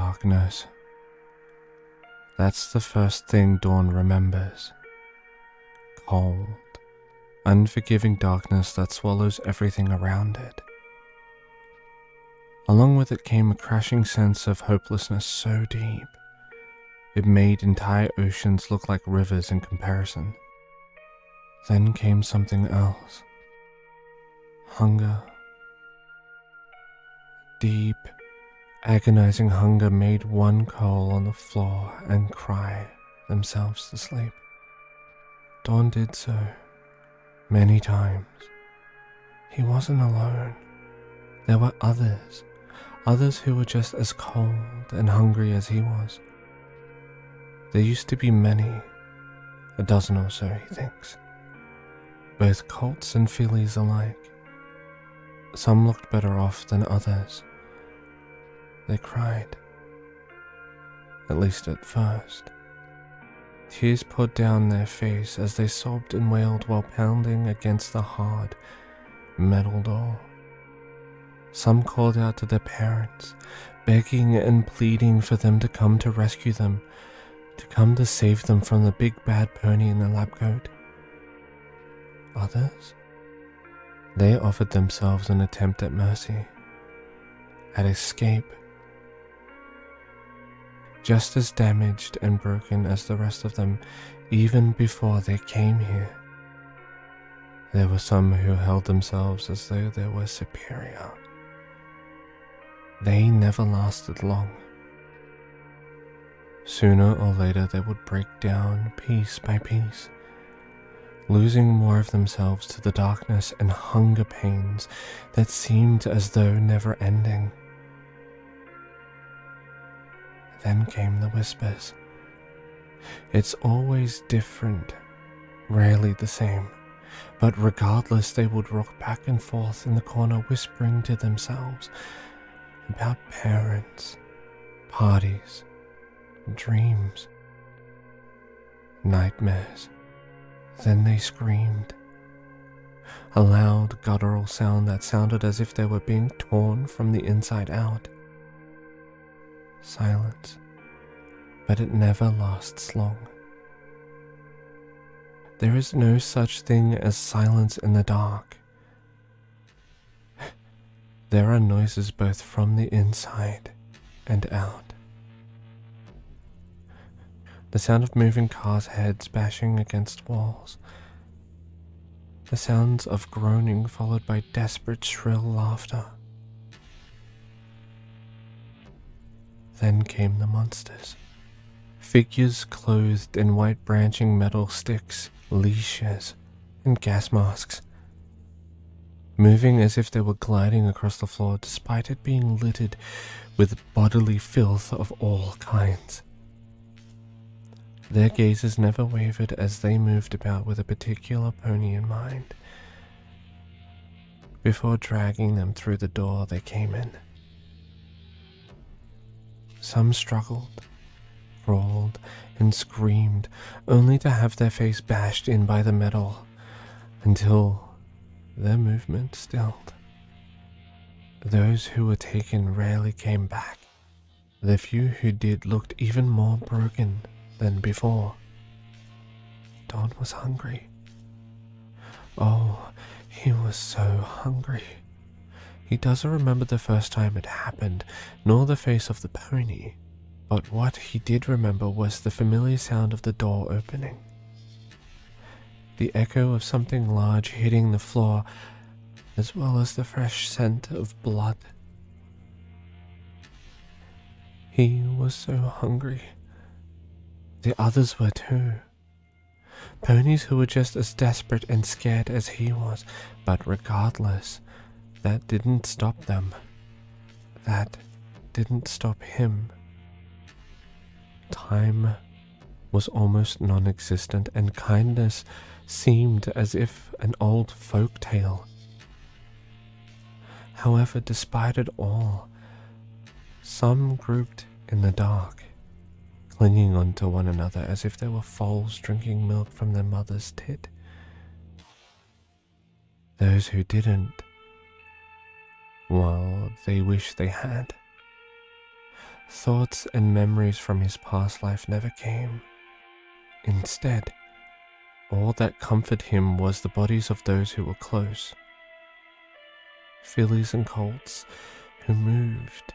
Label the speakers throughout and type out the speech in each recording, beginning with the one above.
Speaker 1: darkness. That's the first thing Dawn remembers. Cold, unforgiving darkness that swallows everything around it. Along with it came a crashing sense of hopelessness so deep, it made entire oceans look like rivers in comparison. Then came something else. Hunger. Deep, agonizing hunger made one curl on the floor and cry themselves to sleep. Dawn did so many times. He wasn't alone. There were others who were just as cold and hungry as he was. There used to be many, a dozen or so, he thinks, both colts and fillies alike. Some looked better off than others. They cried, at least at first. Tears poured down their face as they sobbed and wailed while pounding against the hard metal door. Some called out to their parents, begging and pleading for them to come to rescue them, to come to save them from the big bad pony in the lab coat. Others? They offered themselves an attempt at mercy, at escape. Just as damaged and broken as the rest of them, even before they came here. There were some who held themselves as though they were superior. They never lasted long. Sooner or later they would break down piece by piece, losing more of themselves to the darkness and hunger pains that seemed as though never ending. Then came the whispers. It's always different, rarely the same, but regardless they would rock back and forth in the corner whispering to themselves about parents, parties, dreams, nightmares. Then they screamed, a loud guttural sound that sounded as if they were being torn from the inside out. Silence, but it never lasts long. There is no such thing as silence in the dark. There are noises both from the inside and out. The sound of moving cars' heads bashing against walls. The sounds of groaning followed by desperate shrill laughter. Then came the monsters. Figures clothed in white branching metal sticks, leashes, and gas masks. Moving as if they were gliding across the floor despite it being littered with bodily filth of all kinds. Their gazes never wavered as they moved about with a particular pony in mind. Before dragging them through the door they came in. Some struggled, crawled, and screamed, only to have their face bashed in by the metal, until their movement stilled. Those who were taken rarely came back. The few who did looked even more broken than before. Dawn was hungry. Oh, he was so hungry. He doesn't remember the first time it happened, nor the face of the pony, but what he did remember was the familiar sound of the door opening. The echo of something large hitting the floor, as well as the fresh scent of blood. He was so hungry. The others were too. Ponies who were just as desperate and scared as he was, but regardless, that didn't stop them. That didn't stop him. Time was almost non-existent, and kindness seemed as if an old folk tale. However, despite it all, some grouped in the dark, clinging onto one another as if they were foals drinking milk from their mother's tit. Those who didn't, well, they wish they had. Thoughts and memories from his past life never came. Instead, all that comforted him was the bodies of those who were close. Fillies and colts who moved,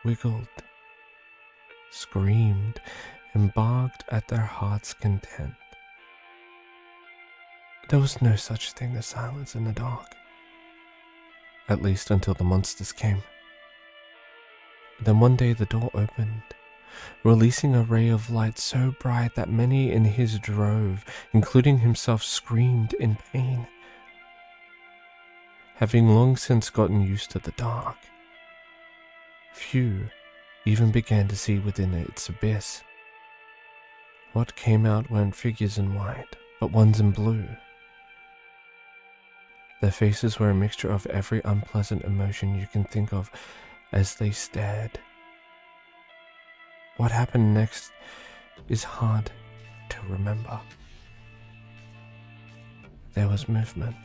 Speaker 1: wiggled, screamed, and barked at their heart's content. There was no such thing as silence in the dark, at least until the monsters came. Then one day the door opened, releasing a ray of light so bright that many in his drove, including himself, screamed in pain. Having long since gotten used to the dark, few even began to see within its abyss. What came out weren't figures in white, but ones in blue. Their faces were a mixture of every unpleasant emotion you can think of as they stared. What happened next is hard to remember. There was movement,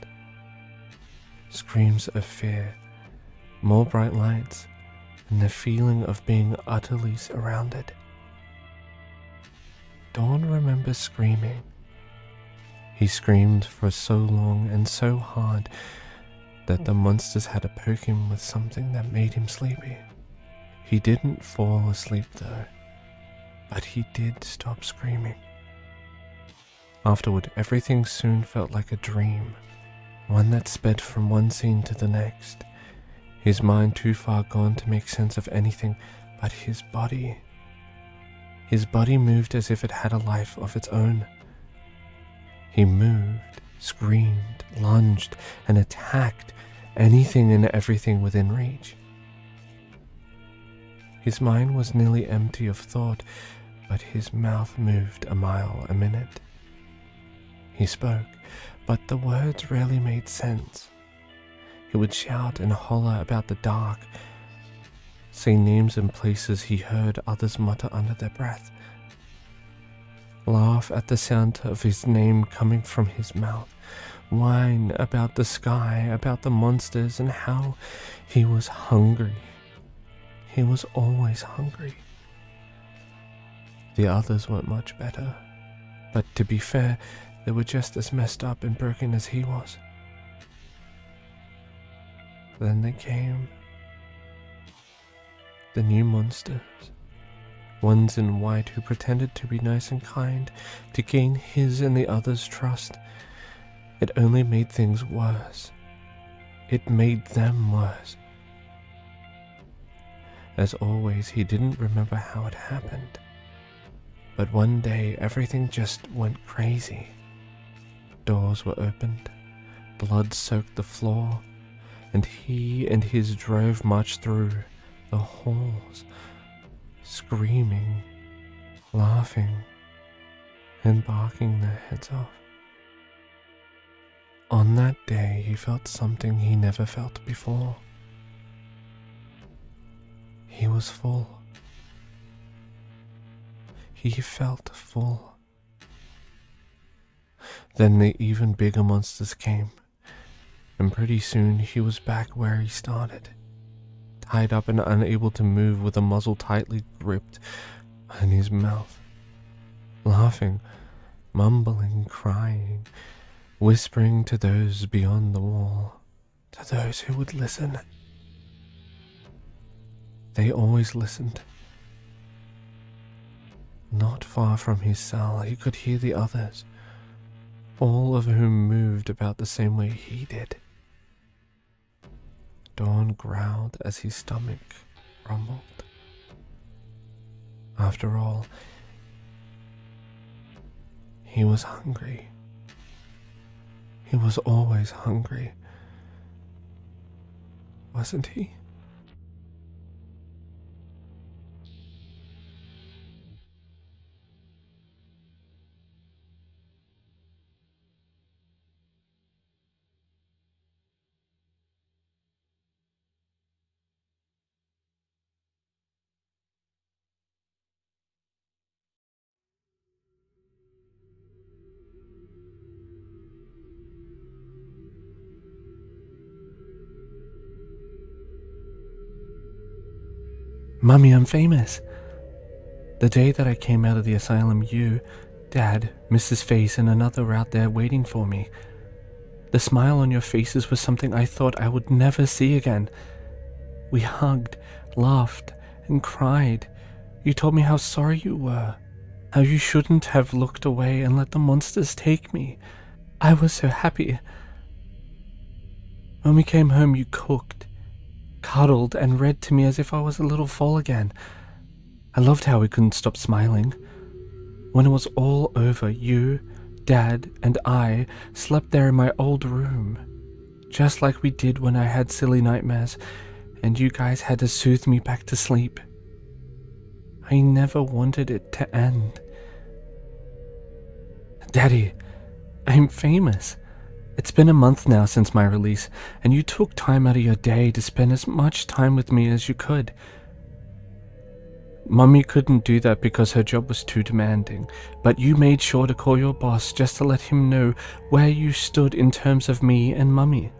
Speaker 1: screams of fear, more bright lights, and the feeling of being utterly surrounded. Dawn remembers screaming. He screamed for so long and so hard that the monsters had to poke him with something that made him sleepy. He didn't fall asleep though, but he did stop screaming. Afterward, everything soon felt like a dream, one that sped from one scene to the next, his mind too far gone to make sense of anything but his body. His body moved as if it had a life of its own. He moved, screamed, lunged, and attacked anything and everything within reach. His mind was nearly empty of thought, but his mouth moved a mile a minute. He spoke, but the words rarely made sense. He would shout and holler about the dark, say names and places he heard others mutter under their breath, laugh at the sound of his name coming from his mouth, whine about the sky, about the monsters, and how he was hungry. He was always hungry. The others weren't much better, but to be fair, they were just as messed up and broken as he was. Then they came. The new monsters. Ones in white who pretended to be nice and kind to gain his and the others' trust. It only made things worse. It made them worse. As always, he didn't remember how it happened. But one day, everything just went crazy. Doors were opened, blood soaked the floor, and he and his drove marched through the halls, screaming, laughing, and barking their heads off. On that day, he felt something he never felt before. He was full. He felt full. Then the even bigger monsters came, and pretty soon he was back where he started, tied up and unable to move with a muzzle tightly gripped on his mouth, laughing, mumbling, crying, whispering to those beyond the wall, to those who would listen. They always listened. Not far from his cell, he could hear the others, all of whom moved about the same way he did. Dawn growled as his stomach rumbled. After all, he was hungry. He was always hungry, wasn't he? Mummy, I'm famous. The day that I came out of the asylum, you, Dad, Mrs. Face, and another were out there waiting for me. The smile on your faces was something I thought I would never see again. We hugged, laughed, and cried. You told me how sorry you were, how you shouldn't have looked away and let the monsters take me. I was so happy. When we came home, you cooked, cuddled, and read to me as if I was a little foal again. I loved how we couldn't stop smiling. When it was all over, you, Dad, and I slept there in my old room, just like we did when I had silly nightmares, and you guys had to soothe me back to sleep. I never wanted it to end. Daddy, I'm famous. It's been a month now since my release, and you took time out of your day to spend as much time with me as you could. Mummy couldn't do that because her job was too demanding, but you made sure to call your boss just to let him know where you stood in terms of me and Mummy.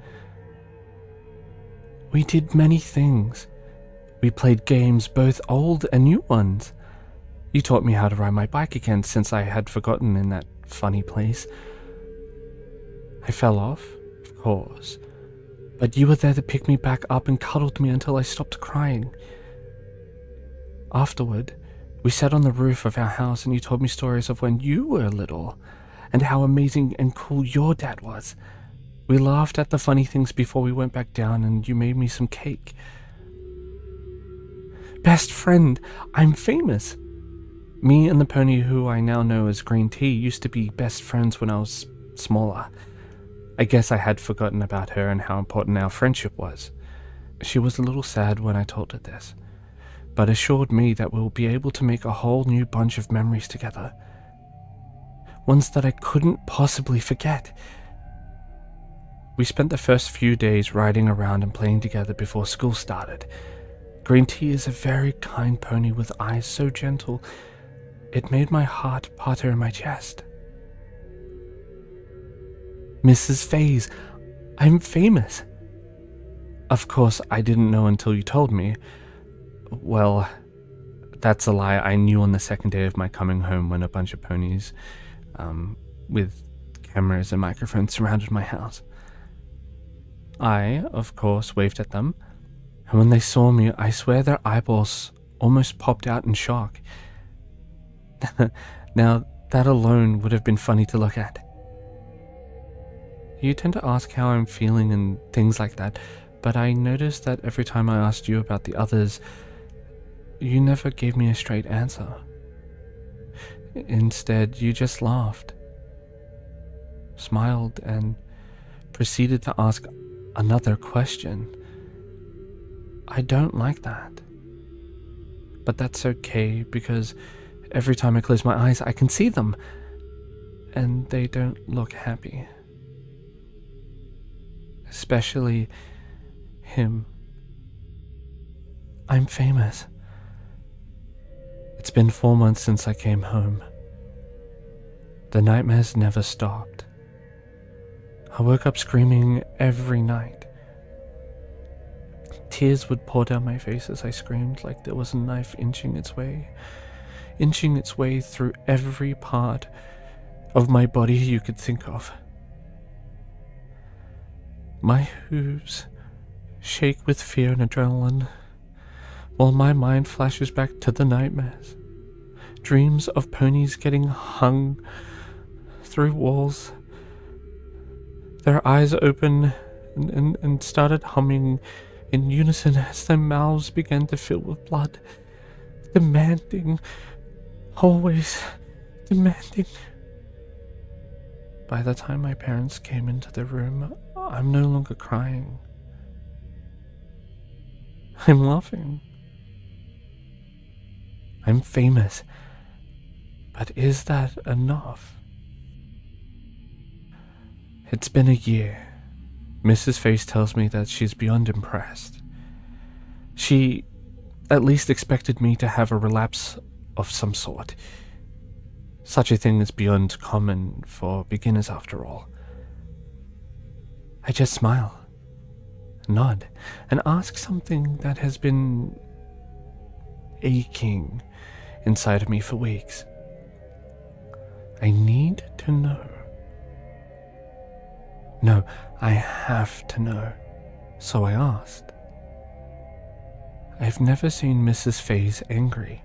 Speaker 1: We did many things. We played games, both old and new ones. You taught me how to ride my bike again since I had forgotten in that funny place. I fell off, of course, but you were there to pick me back up and cuddled me until I stopped crying. Afterward, we sat on the roof of our house and you told me stories of when you were little and how amazing and cool your dad was. We laughed at the funny things before we went back down and you made me some cake. Best friend, I'm famous. Me and the pony who I now know as Green Tea used to be best friends when I was smaller. I guess I had forgotten about her and how important our friendship was. She was a little sad when I told her this, but assured me that we'll be able to make a whole new bunch of memories together. Ones that I couldn't possibly forget. We spent the first few days riding around and playing together before school started. Green Tea is a very kind pony with eyes so gentle, it made my heart putter in my chest. Mrs. Faze, I'm famous. Of course, I didn't know until you told me. Well, that's a lie. I knew on the second day of my coming home when a bunch of ponies with cameras and microphones surrounded my house. I, of course, waved at them, and when they saw me, I swear their eyeballs almost popped out in shock. Now, that alone would have been funny to look at. You tend to ask how I'm feeling and things like that, but I noticed that every time I asked you about the others, you never gave me a straight answer. Instead, you just laughed, smiled, and proceeded to ask another question. I don't like that. But that's okay, because every time I close my eyes, I can see them, and they don't look happy. Especially him. I'm famous. It's been 4 months since I came home. The nightmares never stopped. I woke up screaming every night. Tears would pour down my face as I screamed like there was a knife inching its way through every part of my body you could think of. My hooves shake with fear and adrenaline, while my mind flashes back to the nightmares. Dreams of ponies getting hung through walls. Their eyes open and started humming in unison as their mouths began to fill with blood. Demanding, always demanding. By the time my parents came into the room, I'm no longer crying. I'm laughing. I'm famous. But is that enough? It's been a year. Mrs. Face tells me that she's beyond impressed. She at least expected me to have a relapse of some sort. Such a thing is beyond common for beginners after all. I just smile, nod, and ask something that has been aching inside of me for weeks. I need to know. No, I have to know. So I asked. I've never seen Mrs. Faze angry.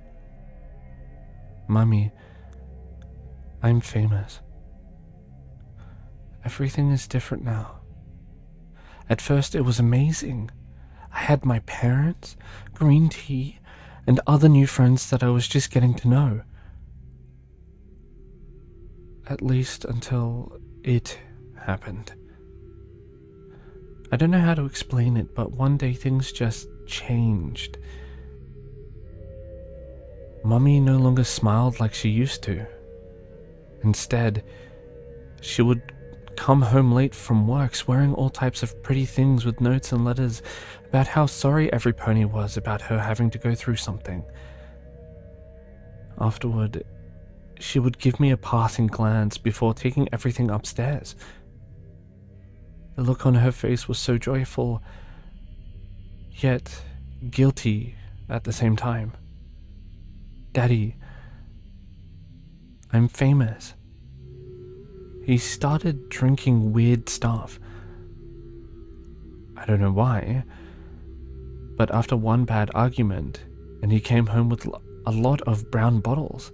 Speaker 1: Mummy, I'm famous. Everything is different now. At first it was amazing. I had my parents, green tea, and other new friends that I was just getting to know. At least until it happened. I don't know how to explain it, but one day things just changed. Mummy no longer smiled like she used to. Instead, she would come home late from work swearing all types of pretty things with notes and letters about how sorry every pony was about her having to go through something. Afterward, she would give me a passing glance before taking everything upstairs. The look on her face was so joyful, yet guilty at the same time. Daddy, I'm famous. He started drinking weird stuff. I don't know why, but after one bad argument, and he came home with a lot of brown bottles.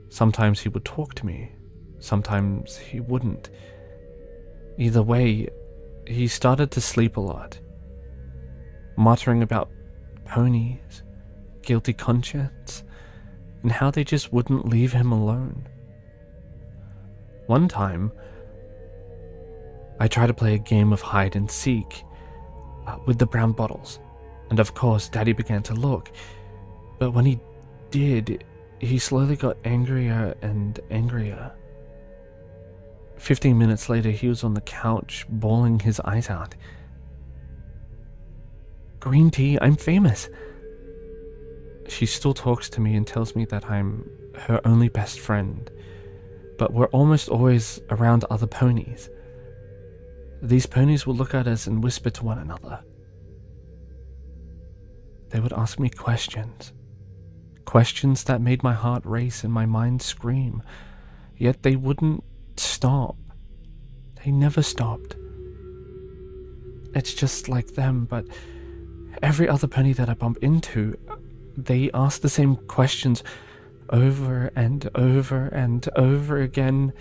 Speaker 1: Sometimes he would talk to me, sometimes he wouldn't. Either way, he started to sleep a lot, muttering about ponies, guilty conscience, and how they just wouldn't leave him alone. One time, I tried to play a game of hide and seek with the brown bottles, and of course Daddy began to look, but when he did, he slowly got angrier and angrier. 15 minutes later, he was on the couch, bawling his eyes out. Green tea, I'm famous. She still talks to me and tells me that I'm her only best friend, but we're almost always around other ponies. These ponies would look at us and whisper to one another. They would ask me questions. Questions that made my heart race and my mind scream, yet they wouldn't stop. They never stopped. It's just like them, but every other pony that I bump into, they ask the same questions over and over and over again,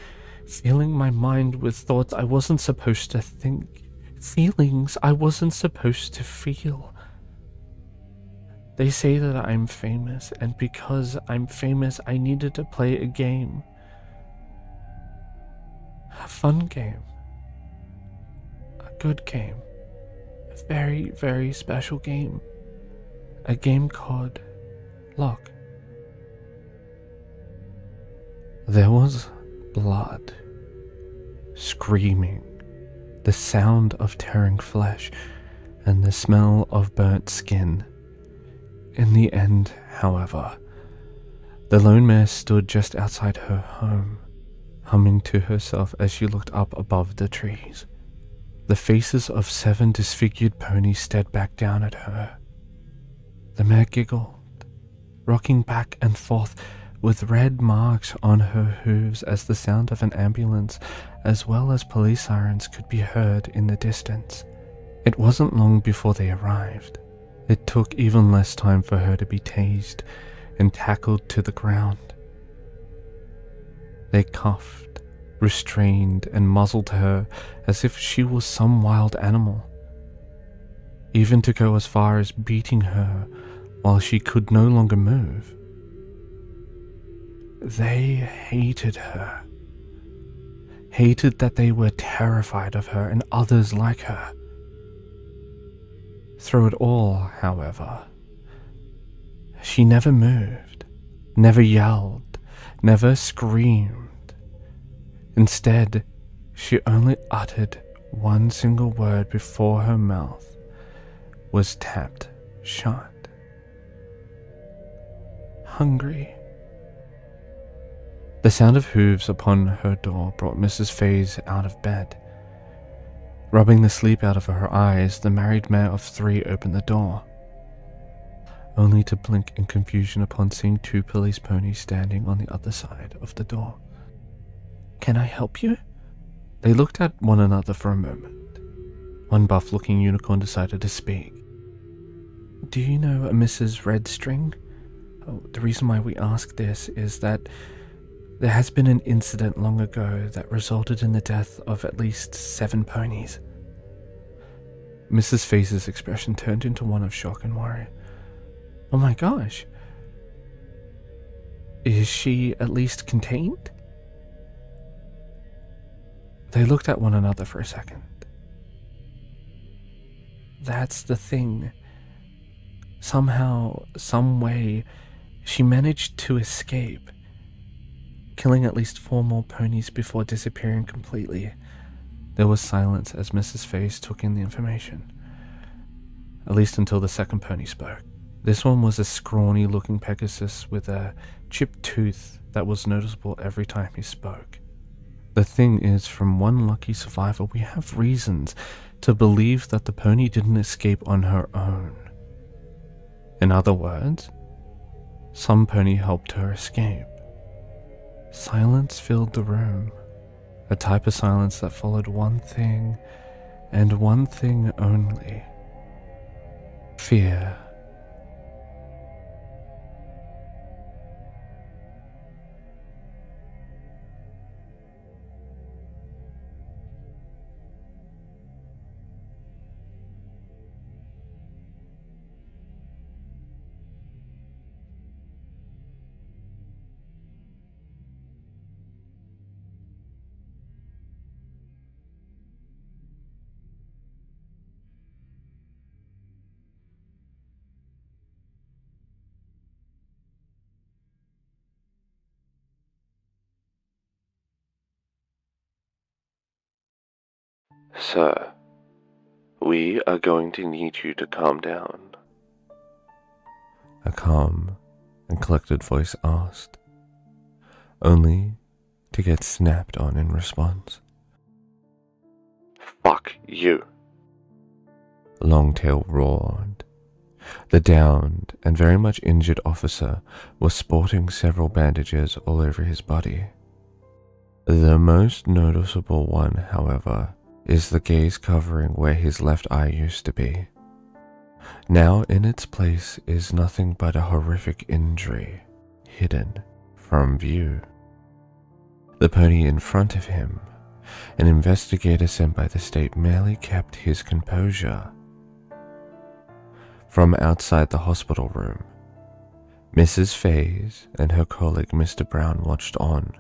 Speaker 1: filling my mind with thoughts I wasn't supposed to think, feelings I wasn't supposed to feel. They say that I'm famous, and because I'm famous, I needed to play a game. A fun game. A good game. A very, very special game. A game called Lock. There was blood, screaming, the sound of tearing flesh, and the smell of burnt skin. In the end, however, the lone mare stood just outside her home, humming to herself as she looked up above the trees. The faces of 7 disfigured ponies stared back down at her. The mare giggled, rocking back and forth with red marks on her hooves as the sound of an ambulance as well as police sirens could be heard in the distance. It wasn't long before they arrived. It took even less time for her to be tased and tackled to the ground. They cuffed, restrained, and muzzled her as if she was some wild animal, even to go as far as beating her while she could no longer move. They hated her, hated that they were terrified of her and others like her. Through it all, however, she never moved, never yelled, never screamed. Instead, she only uttered one single word before her mouth was tapped shut. Hungry. The sound of hooves upon her door brought Mrs. Faze out of bed. Rubbing the sleep out of her eyes, the married mare of 3 opened the door. only to blink in confusion upon seeing 2 police ponies standing on the other side of the door. "Can I help you?" They looked at one another for a moment. One buff-looking unicorn decided to speak. "Do you know a Mrs. Redstring? Oh, the reason why we ask this is that there has been an incident long ago that resulted in the death of at least 7 ponies." Mrs. Face's expression turned into one of shock and worry. "Oh my gosh. Is she at least contained?" They looked at one another for a second. "That's the thing. Somehow, some way, she managed to escape, killing at least 4 more ponies before disappearing completely." There was silence as Mrs. Face took in the information, at least until the second pony spoke. This one was a scrawny-looking Pegasus with a chipped tooth that was noticeable every time he spoke. "The thing is, from one lucky survivor, we have reasons to believe that the pony didn't escape on her own. In other words, some pony helped her escape." Silence filled the room, a type of silence that followed one thing, and one thing only: fear.
Speaker 2: "Sir, we are going to need you to calm down,"
Speaker 1: a calm and collected voice asked, only to get snapped on in response.
Speaker 2: "Fuck you."
Speaker 1: Longtail roared. The downed and very much injured officer was sporting several bandages all over his body. The most noticeable one, however, is the gaze covering where his left eye used to be. Now in its place is nothing but a horrific injury, hidden from view. The pony in front of him, an investigator sent by the state, merely kept his composure. From outside the hospital room, Mrs. Faze and her colleague Mr. Brown watched on,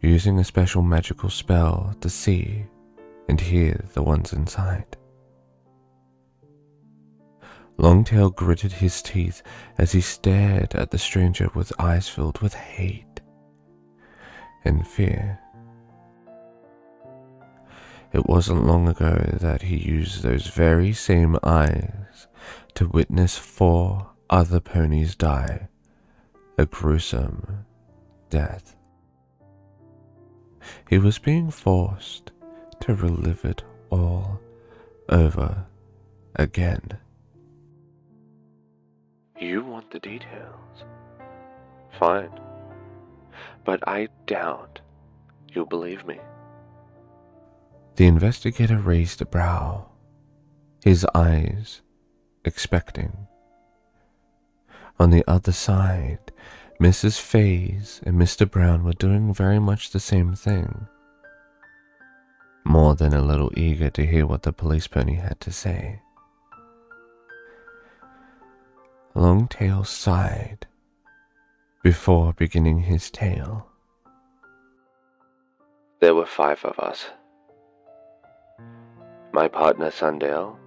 Speaker 1: using a special magical spell to see and hear the ones inside. Longtail gritted his teeth as he stared at the stranger with eyes filled with hate and fear. It wasn't long ago that he used those very same eyes to witness 4 other ponies die a gruesome death. He was being forced to relive it all over again.
Speaker 2: "You want the details? Fine. But I doubt you'll believe me."
Speaker 1: The investigator raised a brow, his eyes expecting. On the other side, Mrs. Faze and Mr. Brown were doing very much the same thing, more than a little eager to hear what the police pony had to say. Longtail sighed before beginning his tale.
Speaker 2: "There were 5 of us. My partner Sundale,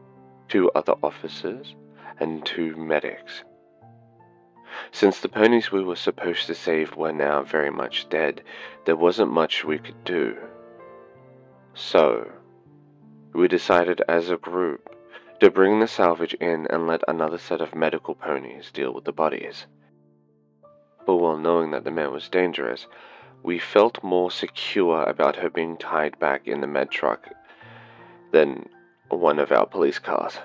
Speaker 2: 2 other officers, and 2 medics. Since the ponies we were supposed to save were now very much dead, there wasn't much we could do. So, we decided as a group to bring the salvage in and let another set of medical ponies deal with the bodies. But while knowing that the man was dangerous, we felt more secure about her being tied back in the med truck than one of our police cars.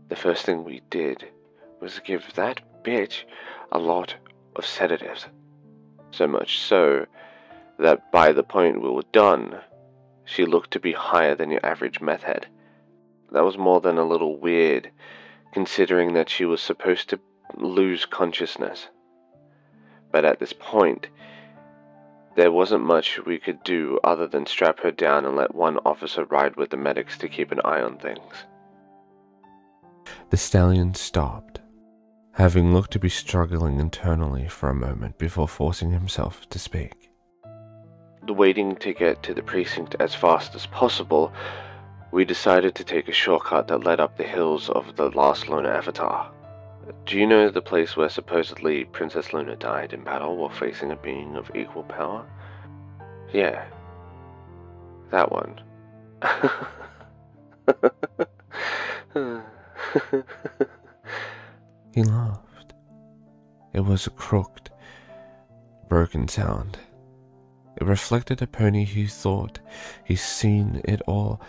Speaker 2: The first thing we did was give that bitch a lot of sedatives. So much so that by the point we were done, she looked to be higher than your average meth head. That was more than a little weird, considering that she was supposed to lose consciousness. But at this point, there wasn't much we could do other than strap her down and let one officer ride with the medics to keep an eye on things.
Speaker 1: The stallion stopped, having looked to be struggling internally for a moment before forcing himself to speak.
Speaker 2: Waiting to get to the precinct as fast as possible, we decided to take a shortcut that led up the hills of the last Luna Avatar. Do you know the place where supposedly Princess Luna died in battle while facing a being of equal power? Yeah, that one.
Speaker 1: He laughed. It was a crooked, broken sound. It reflected a pony who thought he'd seen it all,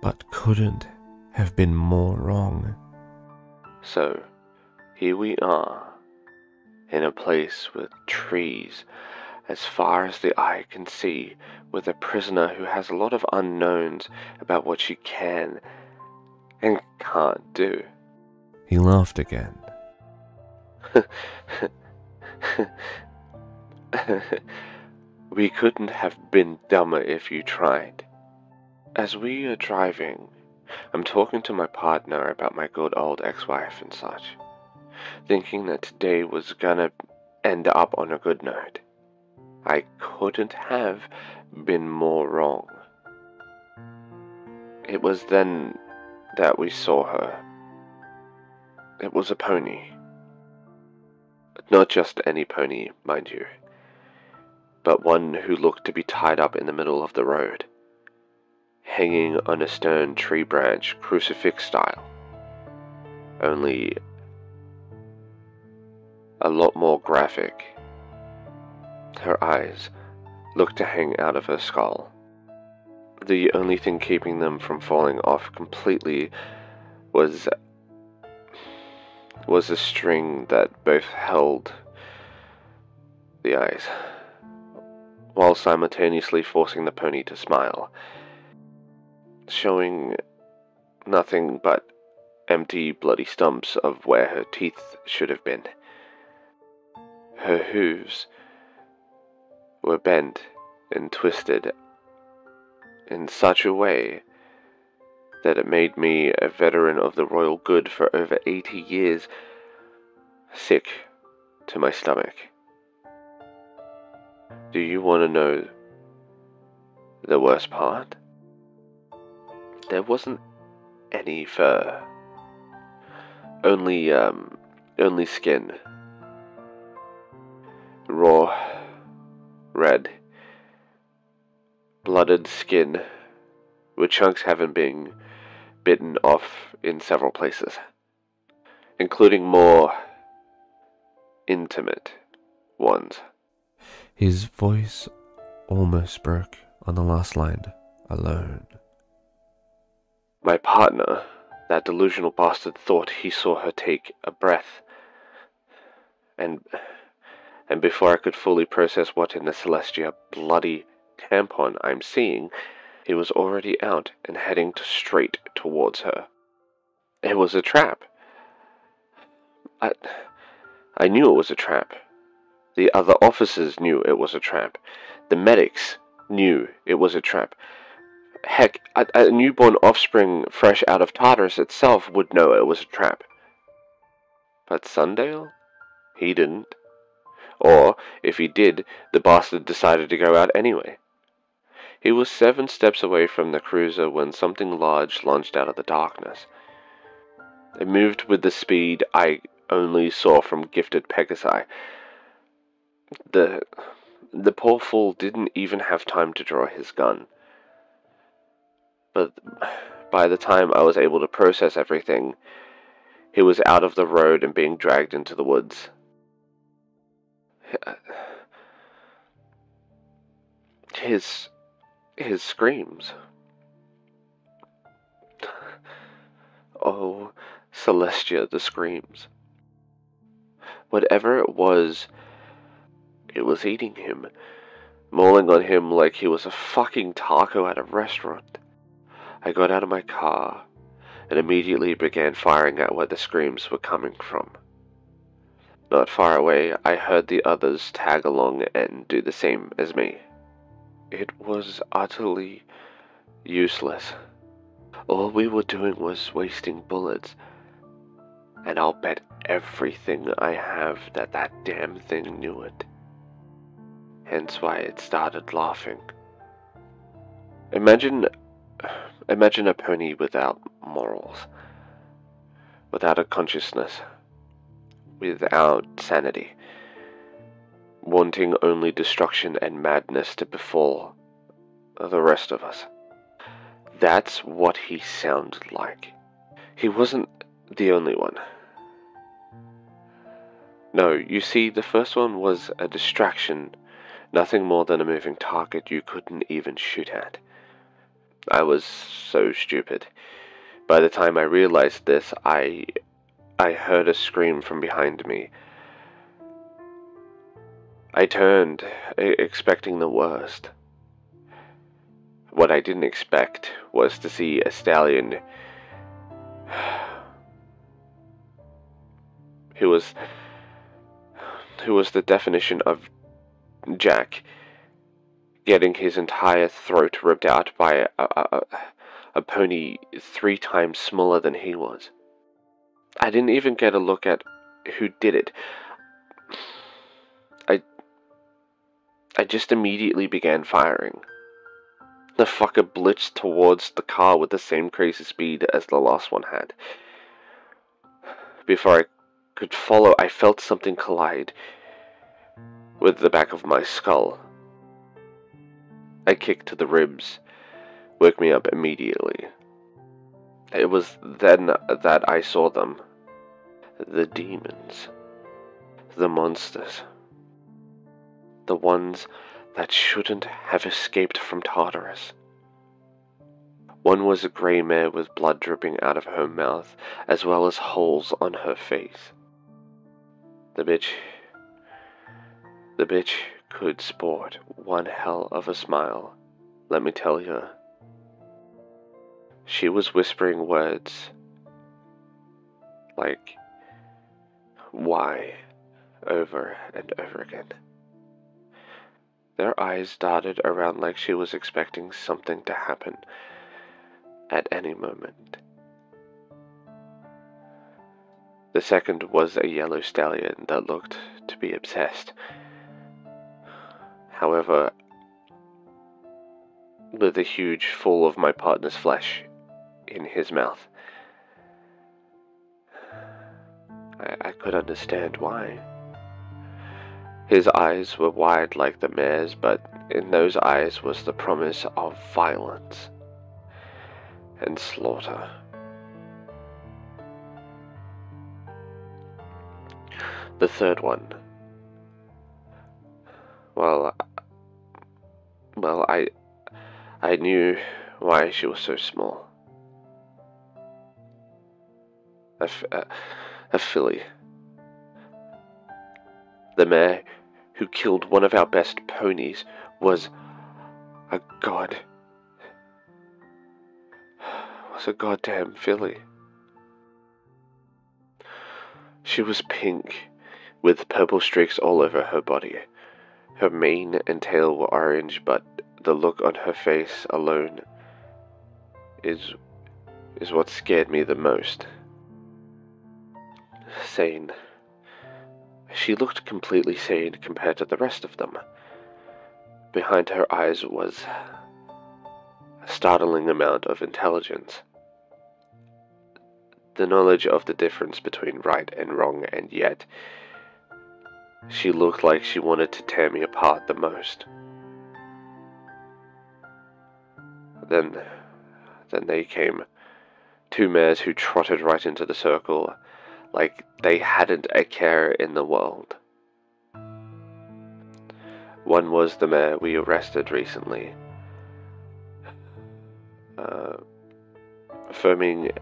Speaker 1: but couldn't have been more wrong.
Speaker 2: So, here we are, in a place with trees as far as the eye can see, with a prisoner who has a lot of unknowns about what she can and can't do.
Speaker 1: He laughed again.
Speaker 2: We couldn't have been dumber if you tried. As we are driving, I'm talking to my partner about my good old ex-wife and such, thinking that today was gonna end up on a good note. I couldn't have been more wrong. It was then that we saw her. It was a pony. Not just any pony, mind you, but one who looked to be tied up in the middle of the road, hanging on a stern tree branch, crucifix style, only a lot more graphic. Her eyes looked to hang out of her skull. The only thing keeping them from falling off completely was a string that both held the eyes, while simultaneously forcing the pony to smile, showing nothing but empty, bloody stumps of where her teeth should have been. Her hooves were bent and twisted in such a way that it made me, a veteran of the royal good for over 80 years, sick to my stomach. Do you want to know the worst part? There wasn't any fur. Only skin. Raw, red, blooded skin, with chunks having been bitten off in several places, including more intimate ones.
Speaker 1: His voice almost broke on the last line, alone.
Speaker 2: My partner, that delusional bastard, thought he saw her take a breath, and before I could fully process what in the Celestia bloody tampon I'm seeing, he was already out and heading straight towards her. It was a trap. I knew it was a trap. The other officers knew it was a trap. The medics knew it was a trap. Heck, a newborn offspring fresh out of Tartarus itself would know it was a trap. But Sundale? He didn't. Or, if he did, the bastard decided to go out anyway. He was 7 steps away from the cruiser when something large launched out of the darkness. It moved with the speed I only saw from gifted Pegasi. The poor fool didn't even have time to draw his gun. But by the time I was able to process everything, he was out of the road and being dragged into the woods. His screams. Oh, Celestia, the screams. Whatever it was eating him, mauling on him like he was a fucking taco at a restaurant. I got out of my car and immediately began firing at where the screams were coming from. Not far away, I heard the others tag along and do the same as me. It was utterly useless. All we were doing was wasting bullets, and I'll bet everything I have that that damn thing knew it. Hence why it started laughing. Imagine a pony without morals, without a consciousness, without sanity, wanting only destruction and madness to befall the rest of us. That's what he sounded like. He wasn't the only one. No, you see, the first one was a distraction, nothing more than a moving target you couldn't even shoot at. I was so stupid. By the time I realized this, I heard a scream from behind me. I turned, expecting the worst. What I didn't expect was to see a stallion who was the definition of Jack, getting his entire throat ripped out by a pony 3 times smaller than he was. I didn't even get a look at who did it. I just immediately began firing. The fucker blitzed towards the car with the same crazy speed as the last one had. Before I could follow, I felt something collide with the back of my skull. A kick to the ribs woke me up immediately. It was then that I saw them. The demons. The monsters. The ones that shouldn't have escaped from Tartarus. One was a grey mare with blood dripping out of her mouth, as well as holes on her face. The bitch could sport one hell of a smile, let me tell you. She was whispering words like, "Why?" over and over again. Their eyes darted around like she was expecting something to happen at any moment. The second was a yellow stallion that looked to be obsessed. However, with a huge full of my partner's flesh in his mouth. I could understand why. His eyes were wide like the mare's, but in those eyes was the promise of violence and slaughter. The third one. Well, I knew why she was so small. A filly. The mare who killed one of our best ponies was a goddamn filly. She was pink, with purple streaks all over her body. Her mane and tail were orange, but the look on her face alone is what scared me the most. Sane. She looked completely sane compared to the rest of them. Behind her eyes was a startling amount of intelligence. The knowledge of the difference between right and wrong, and yet she looked like she wanted to tear me apart the most. Then they came. 2 mares who trotted right into the circle like they hadn't a care in the world. One was the mare we arrested recently, foaming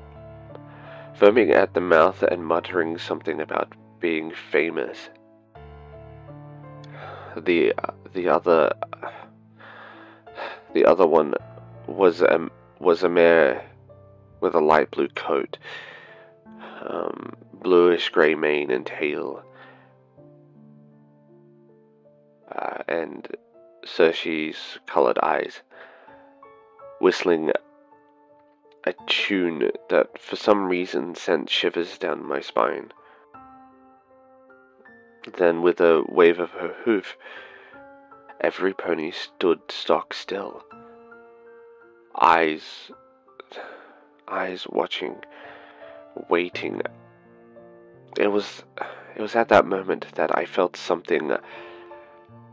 Speaker 2: at the mouth and muttering something about being famous. The other one was a mare with a light blue coat, bluish grey mane and tail, and Cersei's coloured eyes, whistling a tune that for some reason sent shivers down my spine. Then, with a wave of her hoof, every pony stood stock still, eyes watching, waiting. It was at that moment that I felt something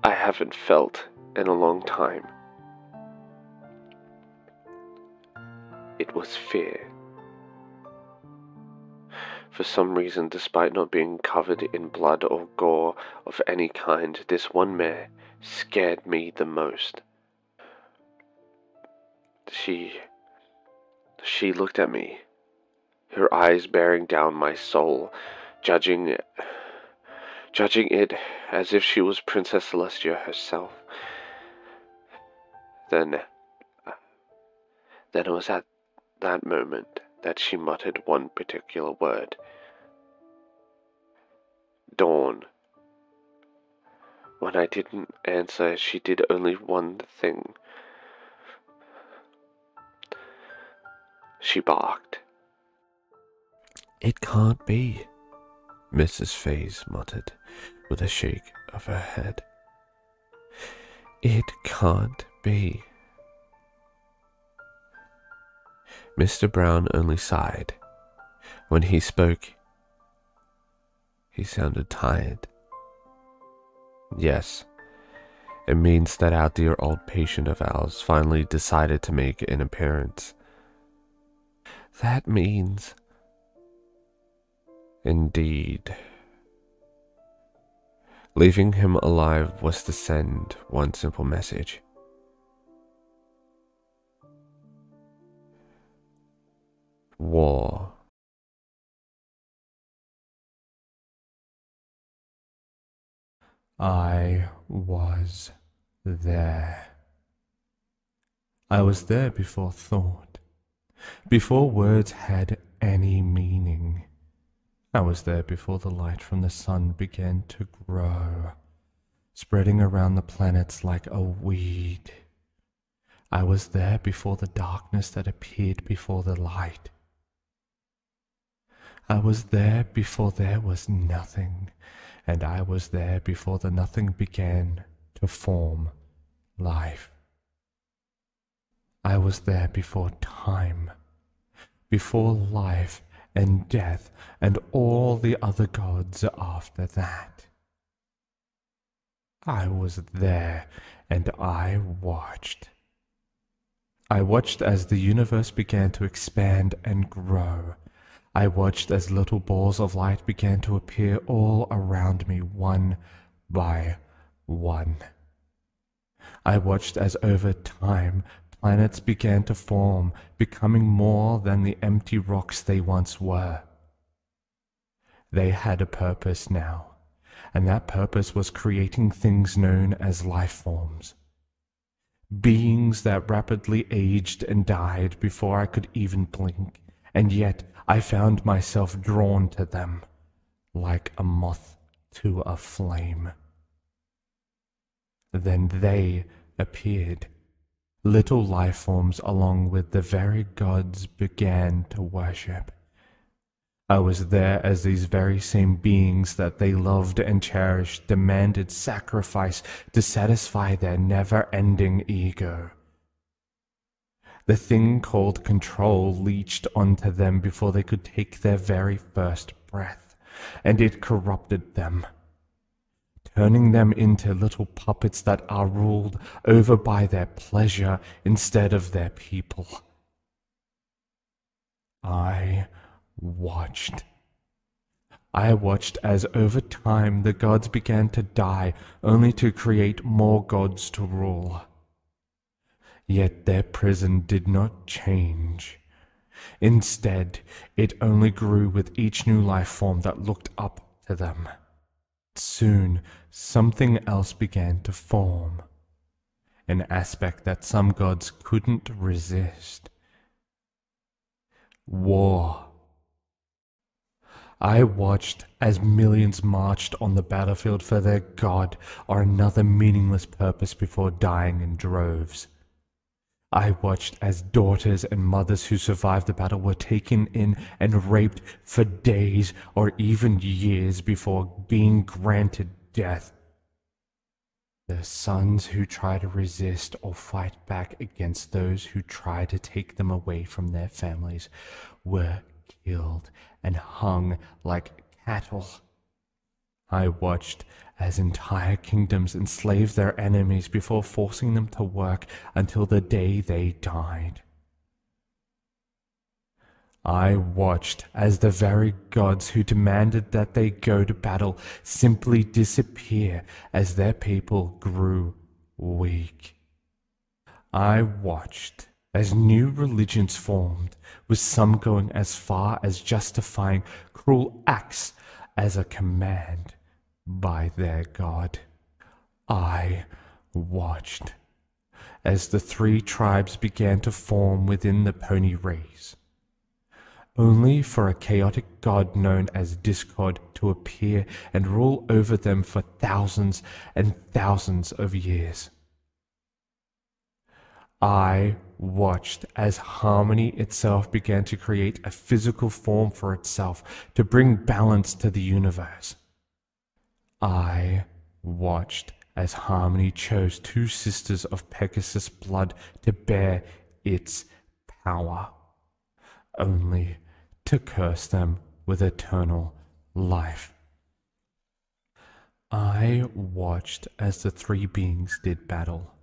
Speaker 2: I haven't felt in a long time. It was fear. For some reason, despite not being covered in blood or gore of any kind, this one mare scared me the most. She looked at me, her eyes bearing down my soul, judging it as if she was Princess Celestia herself. Then it was at that moment that she muttered one particular word. Dawn. When I didn't answer, she did only one thing. She barked.
Speaker 1: "It can't be," Mrs. Faze muttered with a shake of her head. "It can't be." Mr. Brown only sighed. When he spoke, he sounded tired. "Yes, it means that our dear old patient of ours finally decided to make an appearance. That means..." Indeed. Leaving him alive was to send one simple message. War. I was there. I was there before thought, before words had any meaning. I was there before the light from the sun began to grow, spreading around the planets like a weed. I was there before the darkness that appeared before the light. I was there before there was nothing, and I was there before the nothing began to form life. I was there before time, before life and death and all the other gods after that. I was there, and I watched. I watched as the universe began to expand and grow. I watched as little balls of light began to appear all around me, one by one. I watched as over time planets began to form, becoming more than the empty rocks they once were. They had a purpose now, and that purpose was creating things known as life forms. Beings that rapidly aged and died before I could even blink, and yet I found myself drawn to them, like a moth to a flame. Then they appeared. Little life forms along with the very gods began to worship. I was there as these very same beings that they loved and cherished demanded sacrifice to satisfy their never-ending ego. The thing called control leached onto them before they could take their very first breath, and it corrupted them, turning them into little puppets that are ruled over by their pleasure instead of their people. I watched. I watched as over time the gods began to die, only to create more gods to rule. Yet their prison did not change. Instead, it only grew with each new life form that looked up to them. Soon, something else began to form, an aspect that some gods couldn't resist. War. I watched as millions marched on the battlefield for their god or another meaningless purpose before dying in droves. I watched as daughters and mothers who survived the battle were taken in and raped for days or even years before being granted death. The sons who try to resist or fight back against those who try to take them away from their families were killed and hung like cattle. I watched as entire kingdoms enslaved their enemies before forcing them to work until the day they died. I watched as the very gods who demanded that they go to battle simply disappear as their people grew weak. I watched as new religions formed, with some going as far as justifying cruel acts as a command by their god. I watched as the three tribes began to form within the pony race, only for a chaotic god known as Discord to appear and rule over them for thousands and thousands of years. I watched as harmony itself began to create a physical form for itself to bring balance to the universe. I watched as harmony chose two sisters of Pegasus blood to bear its power, only to curse them with eternal life. I watched as the three beings did battle,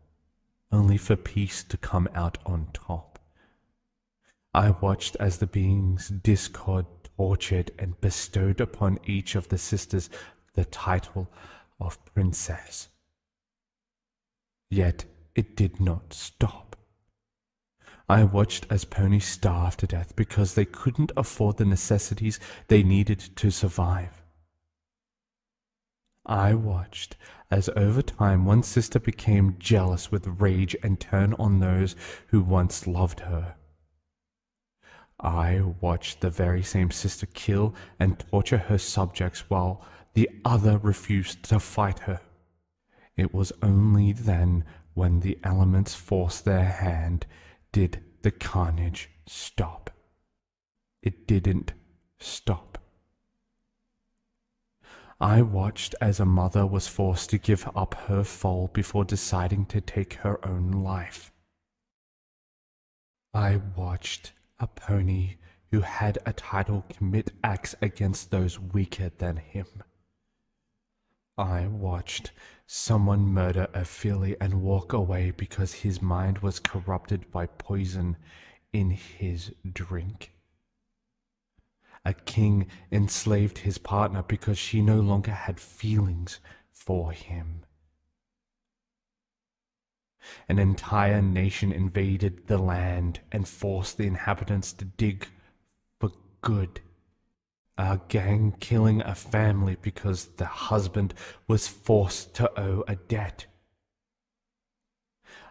Speaker 1: only for peace to come out on top. I watched as the beings Discord tortured and bestowed upon each of the sisters the title of princess. Yet it did not stop. I watched as ponies starved to death because they couldn't afford the necessities they needed to survive. I watched as over time one sister became jealous with rage and turned on those who once loved her. I watched the very same sister kill and torture her subjects while the other refused to fight her. It was only then, when the elements forced their hand, did the carnage stop. It didn't stop. I watched as a mother was forced to give up her foal before deciding to take her own life. I watched a pony who had a title commit acts against those weaker than him. I watched someone murder a filly and walk away because his mind was corrupted by poison in his drink. A king enslaved his partner because she no longer had feelings for him. An entire nation invaded the land and forced the inhabitants to dig for good. A gang killing a family because the husband was forced to owe a debt.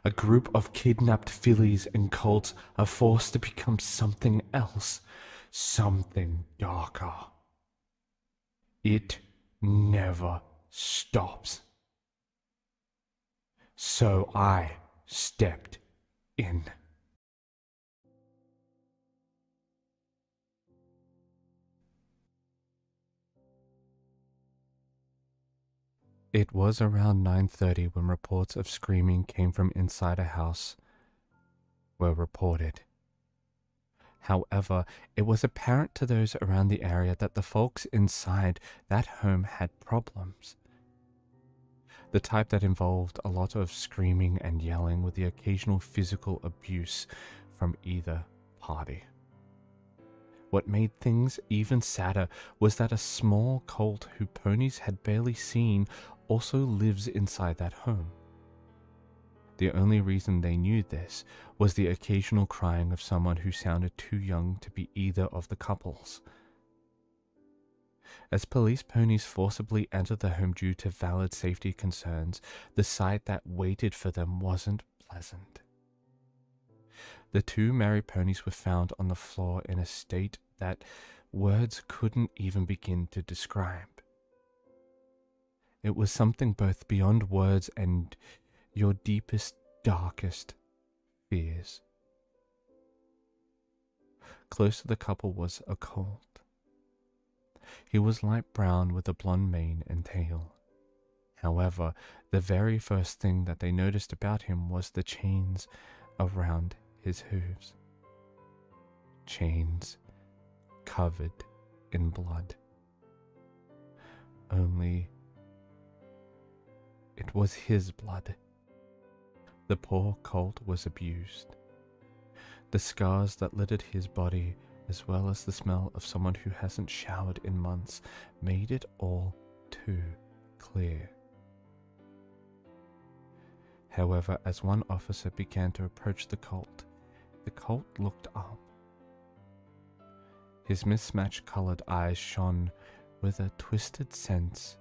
Speaker 1: A group of kidnapped fillies and colts are forced to become something else, something darker. It never stops. So I stepped in. It was around 9:30 when reports of screaming came from inside a house were reported. However, it was apparent to those around the area that the folks inside that home had problems. The type that involved a lot of screaming and yelling with the occasional physical abuse from either party. What made things even sadder was that a small colt who ponies had barely seen also lives inside that home. The only reason they knew this was the occasional crying of someone who sounded too young to be either of the couples. As police ponies forcibly entered the home due to valid safety concerns, the sight that waited for them wasn't pleasant. The two married ponies were found on the floor in a state that words couldn't even begin to describe. It was something both beyond words and your deepest, darkest fears. Close to the couple was a colt. He was light brown with a blonde mane and tail. However, the very first thing that they noticed about him was the chains around his hooves. Chains covered in blood. Only it was his blood. The poor colt was abused. The scars that littered his body, as well as the smell of someone who hasn't showered in months, made it all too clear. However, as one officer began to approach the colt looked up. His mismatched colored eyes shone with a twisted sense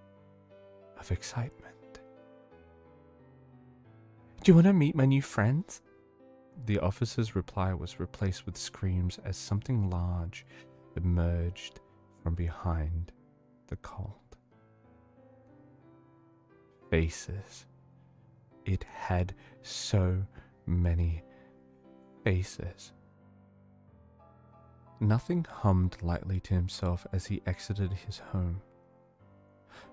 Speaker 1: of excitement. "Do you want to meet my new friends?" The officer's reply was replaced with screams as something large emerged from behind the colt. Faces. It had so many faces. Nothing hummed lightly to himself as he exited his home.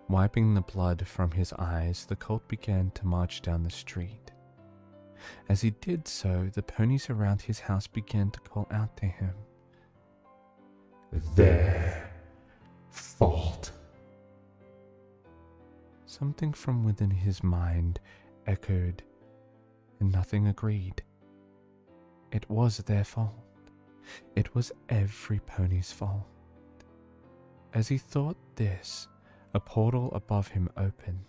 Speaker 1: Wiping the blood from his eyes, the colt began to march down the street. As he did so, the ponies around his house began to call out to him. "Their fault." Something from within his mind echoed, and nothing agreed. It was their fault. It was every pony's fault. As he thought this, a portal above him opened.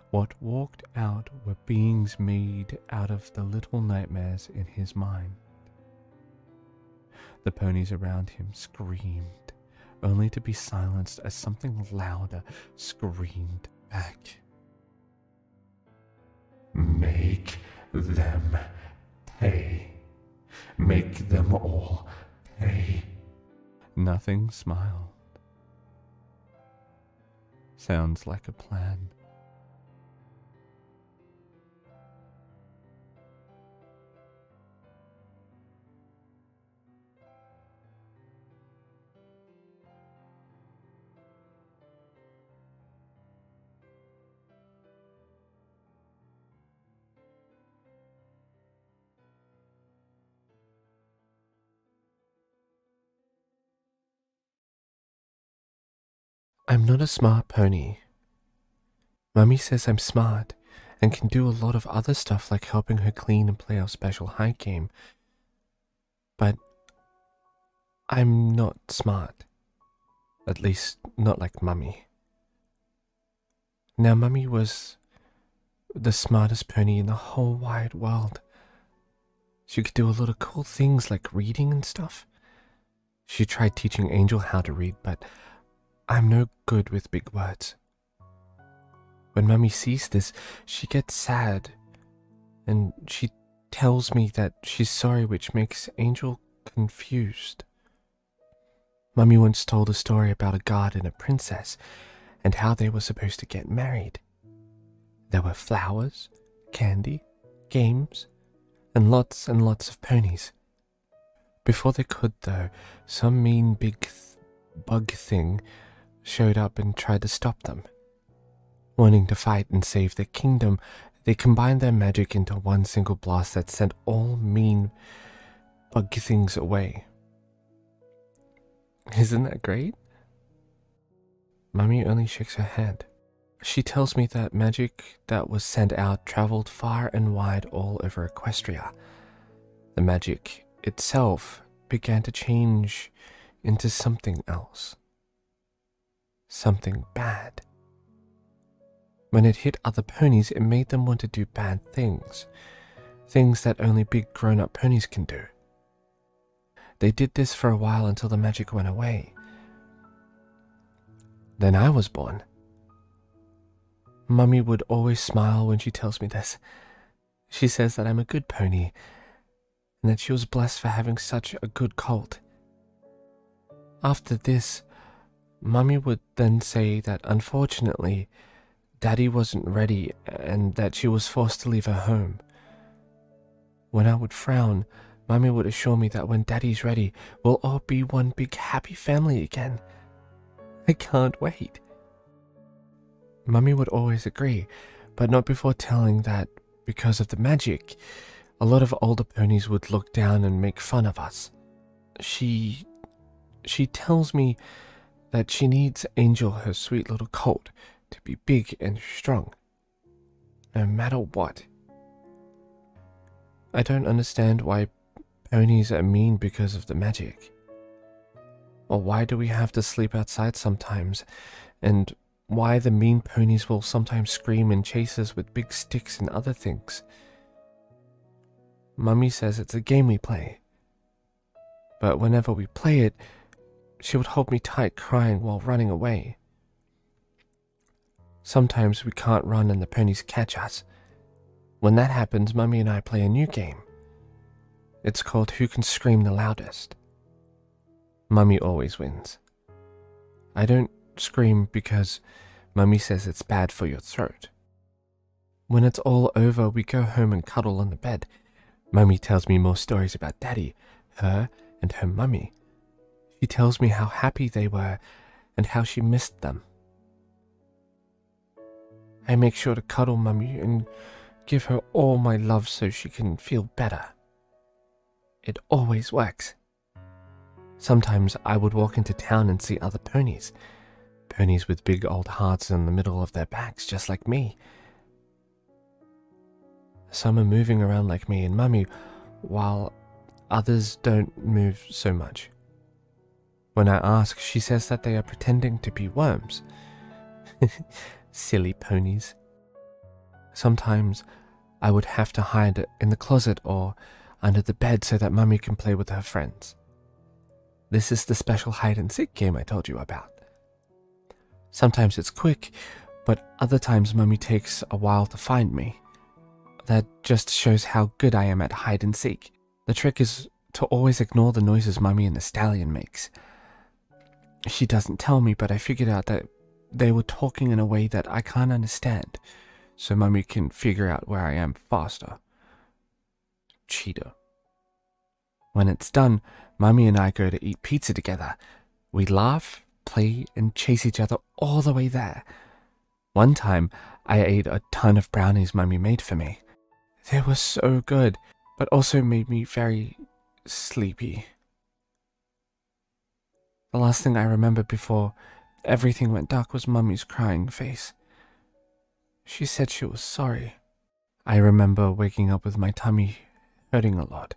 Speaker 1: What walked out were beings made out of the little nightmares in his mind. The ponies around him screamed, only to be silenced as something louder screamed back. "Make them pay. Make them all pay." Nothing smiled. Sounds like a plan. I'm not a smart pony. Mummy says I'm smart and can do a lot of other stuff like helping her clean and play our special hide game. But I'm not smart. At least not like Mummy. Now Mummy was the smartest pony in the whole wide world. She could do a lot of cool things like reading and stuff. She tried teaching Angel how to read, but I'm no good with big words. When Mummy sees this, she gets sad, and she tells me that she's sorry, which makes Angel confused. Mummy once told a story about a god and a princess, and how they were supposed to get married. There were flowers, candy, games, and lots of ponies. Before they could, though, some mean big bug thing showed up and tried to stop them. Wanting to fight and save their kingdom, they combined their magic into one single blast that sent all mean bug things away. Isn't that great? Mummy only shakes her head. She tells me that magic that was sent out traveled far and wide all over Equestria. The magic itself began to change into something else. Something bad. When it hit other ponies, it made them want to do bad things. Things that only big grown-up ponies can do. They did this for a while until the magic went away. Then I was born. Mummy would always smile when she tells me this. She says that I'm a good pony, and that she was blessed for having such a good colt. After this, Mummy would then say that unfortunately, Daddy wasn't ready and that she was forced to leave her home. When I would frown, Mummy would assure me that when Daddy's ready, we'll all be one big happy family again. I can't wait. Mummy would always agree, but not before telling that because of the magic, a lot of older ponies would look down and make fun of us. She tells me that she needs Angel, her sweet little colt, to be big and strong, no matter what. I don't understand why ponies are mean because of the magic. Or why do we have to sleep outside sometimes, and why the mean ponies will sometimes scream and chase us with big sticks and other things. Mummy says it's a game we play, but whenever we play it, she would hold me tight crying while running away. Sometimes we can't run and the ponies catch us. When that happens, Mummy and I play a new game. It's called Who Can Scream the Loudest. Mummy always wins. I don't scream because Mummy says it's bad for your throat. When it's all over, we go home and cuddle on the bed. Mummy tells me more stories about Daddy, her, and her mummy. She tells me how happy they were and how she missed them. I make sure to cuddle Mummy and give her all my love so she can feel better. It always works. Sometimes I would walk into town and see other ponies. Ponies with big old hearts in the middle of their backs, just like me. Some are moving around like me and Mummy, while others don't move so much. When I ask, she says that they are pretending to be worms. Silly ponies. Sometimes I would have to hide in the closet or under the bed so that Mummy can play with her friends. This is the special hide-and-seek game I told you about. Sometimes it's quick, but other times Mummy takes a while to find me. That just shows how good I am at hide-and-seek. The trick is to always ignore the noises Mummy and the stallion makes. She doesn't tell me, but I figured out that they were talking in a way that I can't understand, so Mummy can figure out where I am faster. Cheater. When it's done, Mummy and I go to eat pizza together. We laugh, play, and chase each other all the way there. One time, I ate a ton of brownies Mummy made for me. They were so good, but also made me very sleepy. The last thing I remember before everything went dark was Mummy's crying face. She said she was sorry. I remember waking up with my tummy hurting a lot.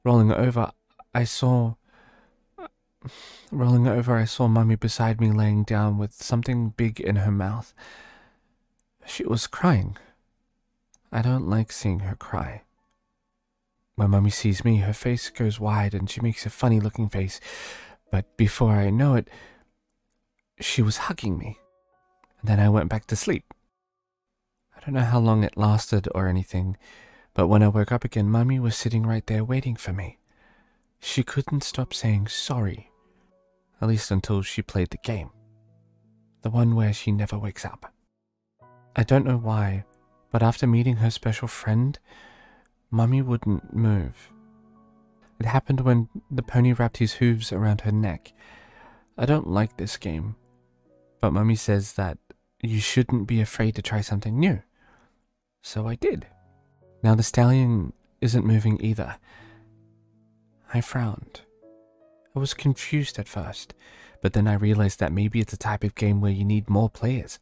Speaker 1: Rolling over, I saw Mummy beside me laying down with something big in her mouth. She was crying. I don't like seeing her cry. When Mummy sees me, her face goes wide and she makes a funny looking face, but before I know it, she was hugging me. And then I went back to sleep. I don't know how long it lasted or anything, but when I woke up again, Mummy was sitting right there waiting for me. She couldn't stop saying sorry, at least until she played the game. The one where she never wakes up. I don't know why, but after meeting her special friend, Mummy wouldn't move. It happened when the pony wrapped his hooves around her neck. I don't like this game, but Mummy says that you shouldn't be afraid to try something new. So I did. Now the stallion isn't moving either. I frowned. I was confused at first, but then I realized that maybe it's a type of game where you need more players.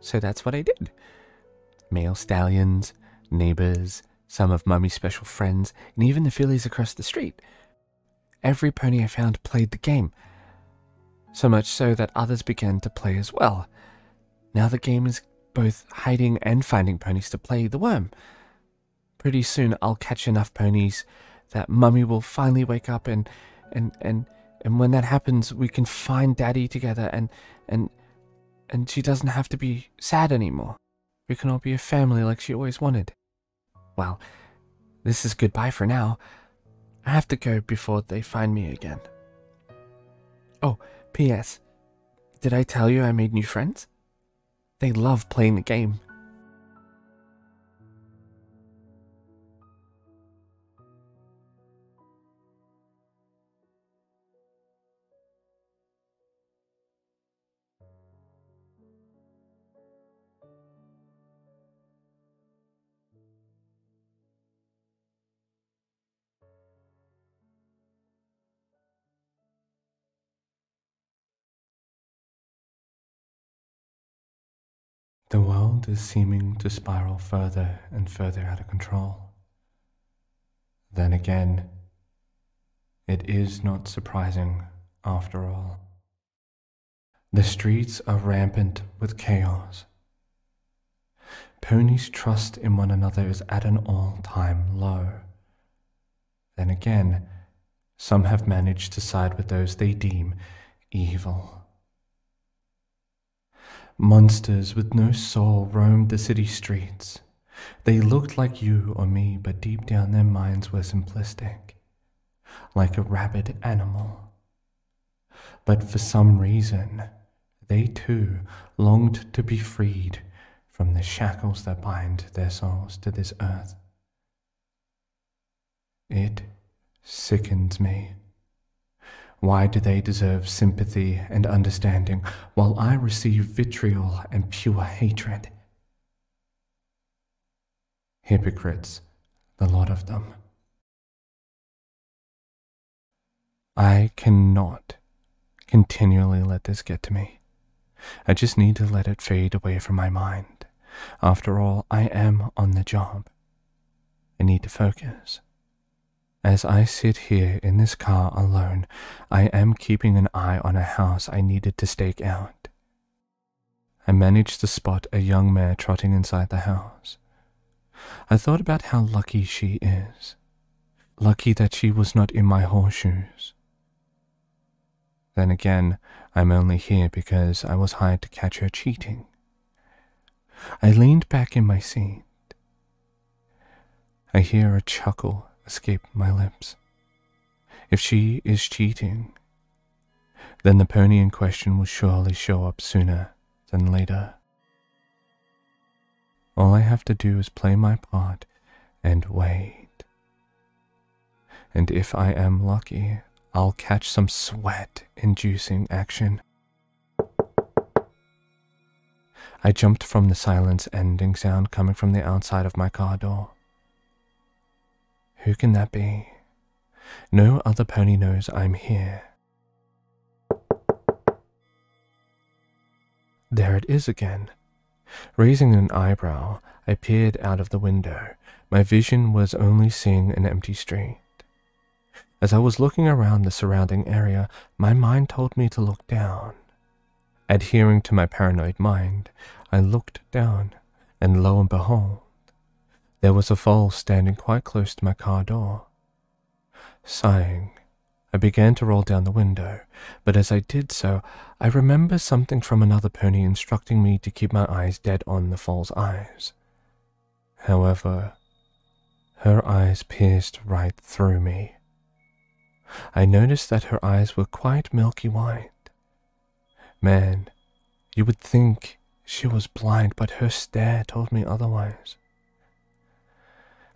Speaker 1: So that's what I did. Male stallions, neighbors, some of Mummy's special friends, and even the fillies across the street. Every pony I found played the game, so much so that others began to play as well. Now the game is both hiding and finding ponies to play the worm. Pretty soon I'll catch enough ponies that Mummy will finally wake up and And when that happens, we can find Daddy together and she doesn't have to be sad anymore. We can all be a family like she always wanted. Well, this is goodbye for now. I have to go before they find me again. Oh, P.S. Did I tell you I made new friends? They love playing the game. The world is seeming to spiral further and further out of control. Then again, it is not surprising after all. The streets are rampant with chaos. Ponies' trust in one another is at an all-time low. Then again, some have managed to side with those they deem evil. Monsters with no soul roamed the city streets. They looked like you or me, but deep down their minds were simplistic, like a rabid animal. But for some reason, they too longed to be freed from the shackles that bind their souls to this earth. It sickens me. Why do they deserve sympathy and understanding while I receive vitriol and pure hatred? Hypocrites, the lot of them. I cannot continually let this get to me. I just need to let it fade away from my mind. After all, I am on the job. I need to focus. As I sit here in this car alone, I am keeping an eye on a house I needed to stake out. I managed to spot a young mare trotting inside the house. I thought about how lucky she is. Lucky that she was not in my horseshoes. Then again, I'm only here because I was hired to catch her cheating. I leaned back in my seat. I hear a chuckle escape my lips. If she is cheating, then the pony in question will surely show up sooner than later. All I have to do is play my part and wait. And if I am lucky, I'll catch some sweat-inducing action. I jumped from the silence-ending sound coming from the outside of my car door. Who can that be? No other pony knows I'm here. There it is again. Raising an eyebrow, I peered out of the window. My vision was only seeing an empty street. As I was looking around the surrounding area, my mind told me to look down. Adhering to my paranoid mind, I looked down, and lo and behold, there was a foal standing quite close to my car door. Sighing, I began to roll down the window, but as I did so, I remember something from another pony instructing me to keep my eyes dead on the foal's eyes. However, her eyes pierced right through me. I noticed that her eyes were quite milky white. Man, you would think she was blind, but her stare told me otherwise.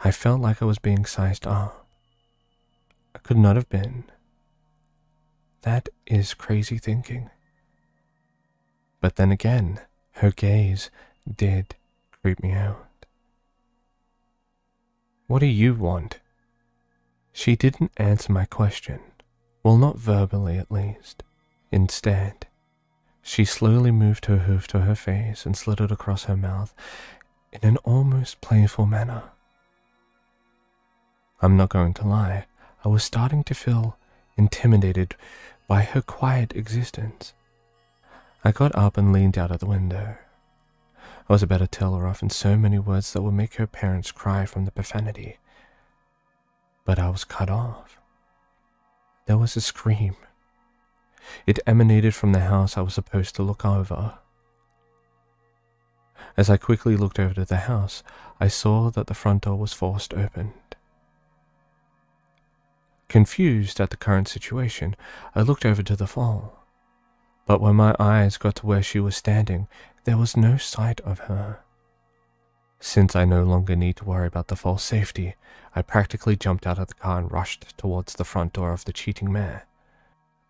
Speaker 1: I felt like I was being sized up. I could not have been. That is crazy thinking. But then again, her gaze did creep me out. What do you want? She didn't answer my question. Well, not verbally at least. Instead, she slowly moved her hoof to her face and slid it across her mouth in an almost playful manner. I'm not going to lie, I was starting to feel intimidated by her quiet existence. I got up and leaned out of the window. I was about to tell her off in so many words that would make her parents cry from the profanity. But I was cut off. There was a scream It emanated from the house I was supposed to look over. As I quickly looked over to the house, I saw that the front door was forced open. Confused at the current situation, I looked over to the fall. But when my eyes got to where she was standing, there was no sight of her. Since I no longer need to worry about the fall's safety, I practically jumped out of the car and rushed towards the front door of the cheating mare.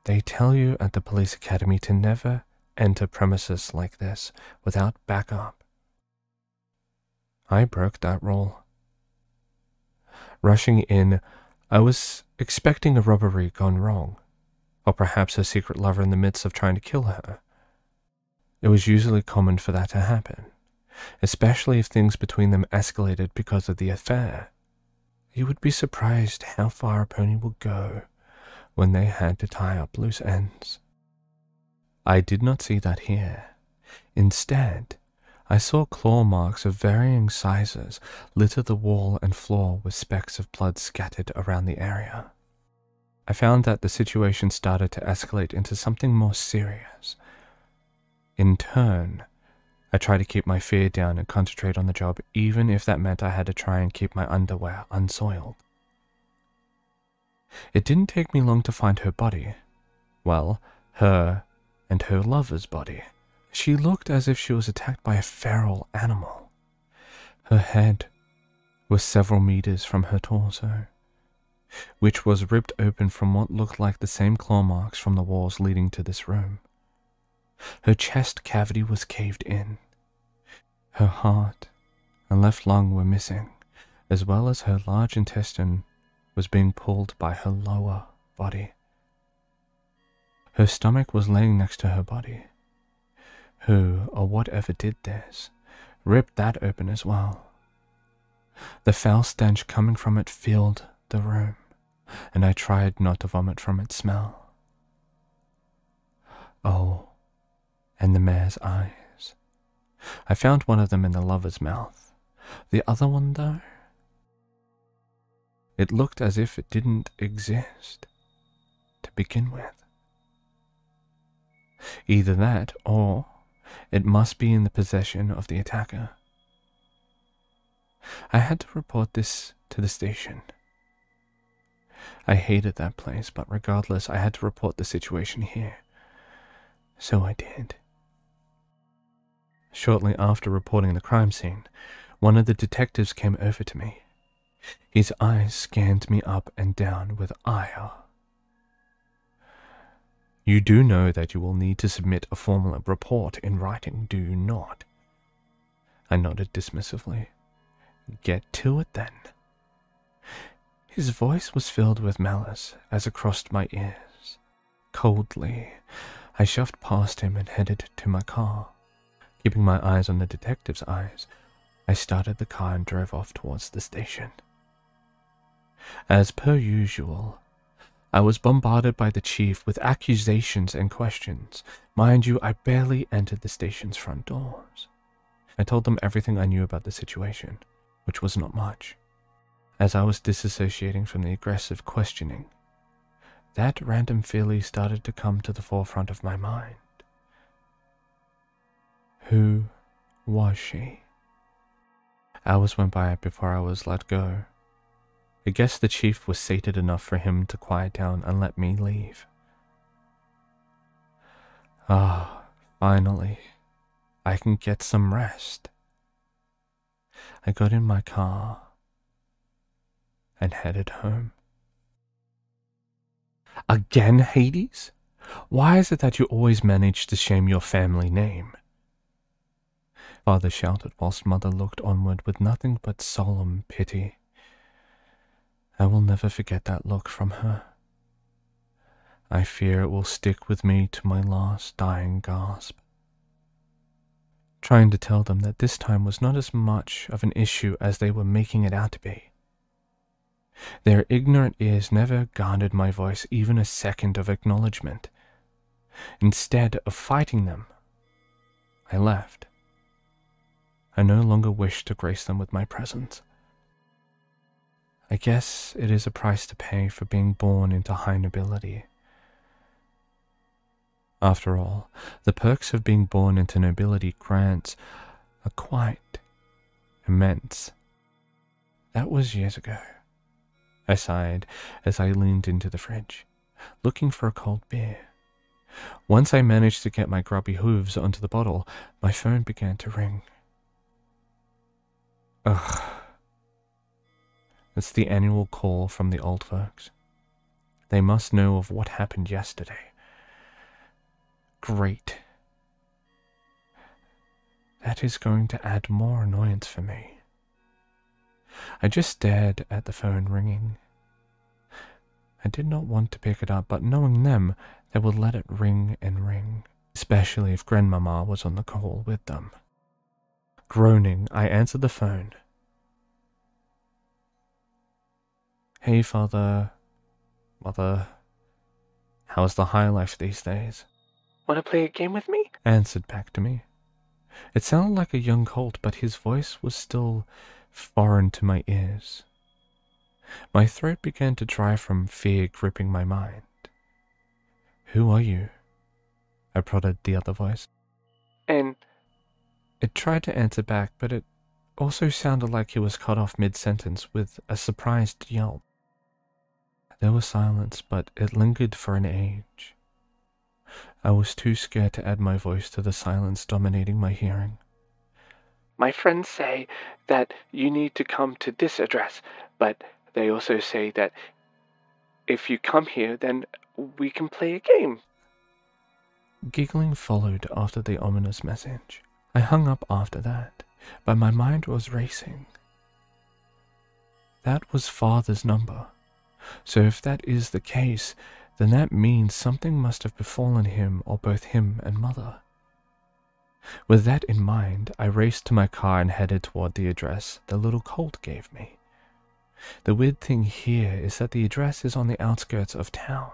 Speaker 1: They tell you at the police academy to never enter premises like this without backup. I broke that rule. Rushing in, I was expecting a robbery gone wrong, or perhaps her secret lover in the midst of trying to kill her. It was usually common for that to happen, especially if things between them escalated because of the affair. You would be surprised how far a pony will go when they had to tie up loose ends. I did not see that here. Instead, I saw claw marks of varying sizes litter the wall and floor with specks of blood scattered around the area. I found that the situation started to escalate into something more serious. In turn, I tried to keep my fear down and concentrate on the job, even if that meant I had to try and keep my underwear unsoiled. It didn't take me long to find her body. Well, her and her lover's body. She looked as if she was attacked by a feral animal. Her head was several meters from her torso, which was ripped open from what looked like the same claw marks from the walls leading to this room. Her chest cavity was caved in. Her heart and left lung were missing, as well as her large intestine was being pulled by her lower body. Her stomach was laying next to her body. Who, or whatever did this, ripped that open as well. The foul stench coming from it filled the room, and I tried not to vomit from its smell. Oh, and the mare's eyes. I found one of them in the lover's mouth. The other one, though, it looked as if it didn't exist to begin with. Either that, or it must be in the possession of the attacker. I had to report this to the station. I hated that place, but regardless, I had to report the situation here. So I did. Shortly after reporting the crime scene, one of the detectives came over to me. His eyes scanned me up and down with ire. You do know that you will need to submit a formal report in writing, do you not? I nodded dismissively. Get to it then. His voice was filled with malice as it crossed my ears. Coldly, I shoved past him and headed to my car. Keeping my eyes on the detective's eyes, I started the car and drove off towards the station. As per usual, I was bombarded by the chief with accusations and questions. Mind you, I barely entered the station's front doors. I told them everything I knew about the situation, which was not much. As I was disassociating from the aggressive questioning, that random feeling started to come to the forefront of my mind. Who was she? Hours went by before I was let go. I guess the chief was sated enough for him to quiet down and let me leave. Finally, I can get some rest. I got in my car and headed home. Again, Hades? Why is it that you always manage to shame your family name? Father shouted whilst Mother looked onward with nothing but solemn pity. I will never forget that look from her. I fear it will stick with me to my last dying gasp. Trying to tell them that this time was not as much of an issue as they were making it out to be. Their ignorant ears never garnered my voice even a second of acknowledgement. Instead of fighting them, I left. I no longer wished to grace them with my presence. I guess it is a price to pay for being born into high nobility. After all, the perks of being born into nobility grants are quite immense. That was years ago. I sighed as I leaned into the fridge, looking for a cold beer. Once I managed to get my grubby hooves onto the bottle, my phone began to ring. Ugh. It's the annual call from the old folks. They must know of what happened yesterday. Great. That is going to add more annoyance for me. I just stared at the phone ringing. I did not want to pick it up, but knowing them, they would let it ring and ring, especially if Grandmama was on the call with them. Groaning, I answered the phone. Hey, Father, Mother, how's the high life these days?
Speaker 2: Want to play a game with me?
Speaker 1: Answered back to me. It sounded like a young colt, but his voice was still foreign to my ears. My throat began to dry from fear gripping my mind. Who are you? I prodded the other voice.
Speaker 2: And
Speaker 1: It tried to answer back, but it also sounded like he was cut off mid-sentence with a surprised yelp. There was silence, but it lingered for an age. I was too scared to add my voice to the silence dominating my hearing.
Speaker 2: my friends say that you need to come to this address, but they also say that if you come here, then we can play a game.
Speaker 1: Giggling followed after the ominous message. I hung up after that, but my mind was racing. That was Father's number. So if that is the case, then that means something must have befallen him or both him and Mother. With that in mind, I raced to my car and headed toward the address the little colt gave me. The weird thing here is that the address is on the outskirts of town.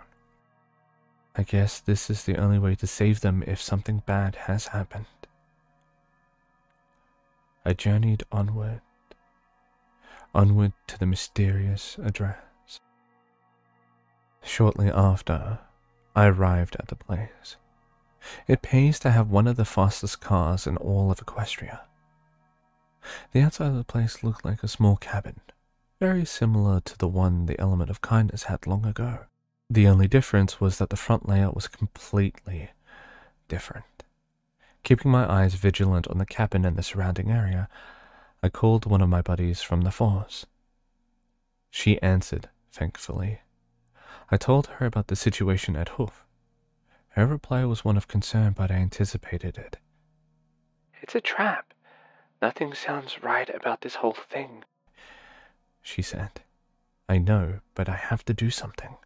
Speaker 1: I guess this is the only way to save them if something bad has happened. I journeyed onward to the mysterious address. Shortly after, I arrived at the place. It pays to have one of the fastest cars in all of Equestria. The outside of the place looked like a small cabin, very similar to the one the Element of Kindness had long ago. The only difference was that the front layout was completely different. Keeping my eyes vigilant on the cabin and the surrounding area, I called one of my buddies from the force. She answered, thankfully. I told her about the situation at Hoof. Her reply was one of concern, but I anticipated it.
Speaker 2: It's a trap. Nothing sounds right about this whole thing,
Speaker 1: she said. I know, but I have to do something.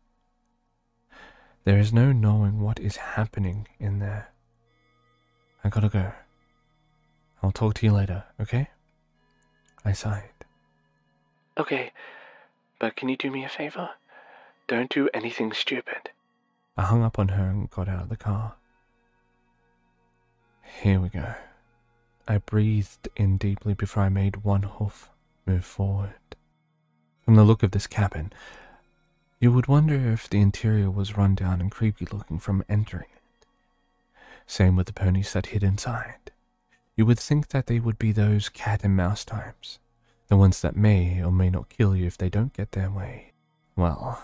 Speaker 1: There is no knowing what is happening in there. I gotta go. I'll talk to you later, okay? I sighed.
Speaker 2: Okay, but can you do me a favor? Don't do anything stupid.
Speaker 1: I hung up on her and got out of the car. Here we go. I breathed in deeply before I made one hoof move forward. From the look of this cabin, you would wonder if the interior was run down and creepy looking from entering it. Same with the ponies that hid inside. You would think that they would be those cat and mouse types, the ones that may or may not kill you if they don't get their way. Well,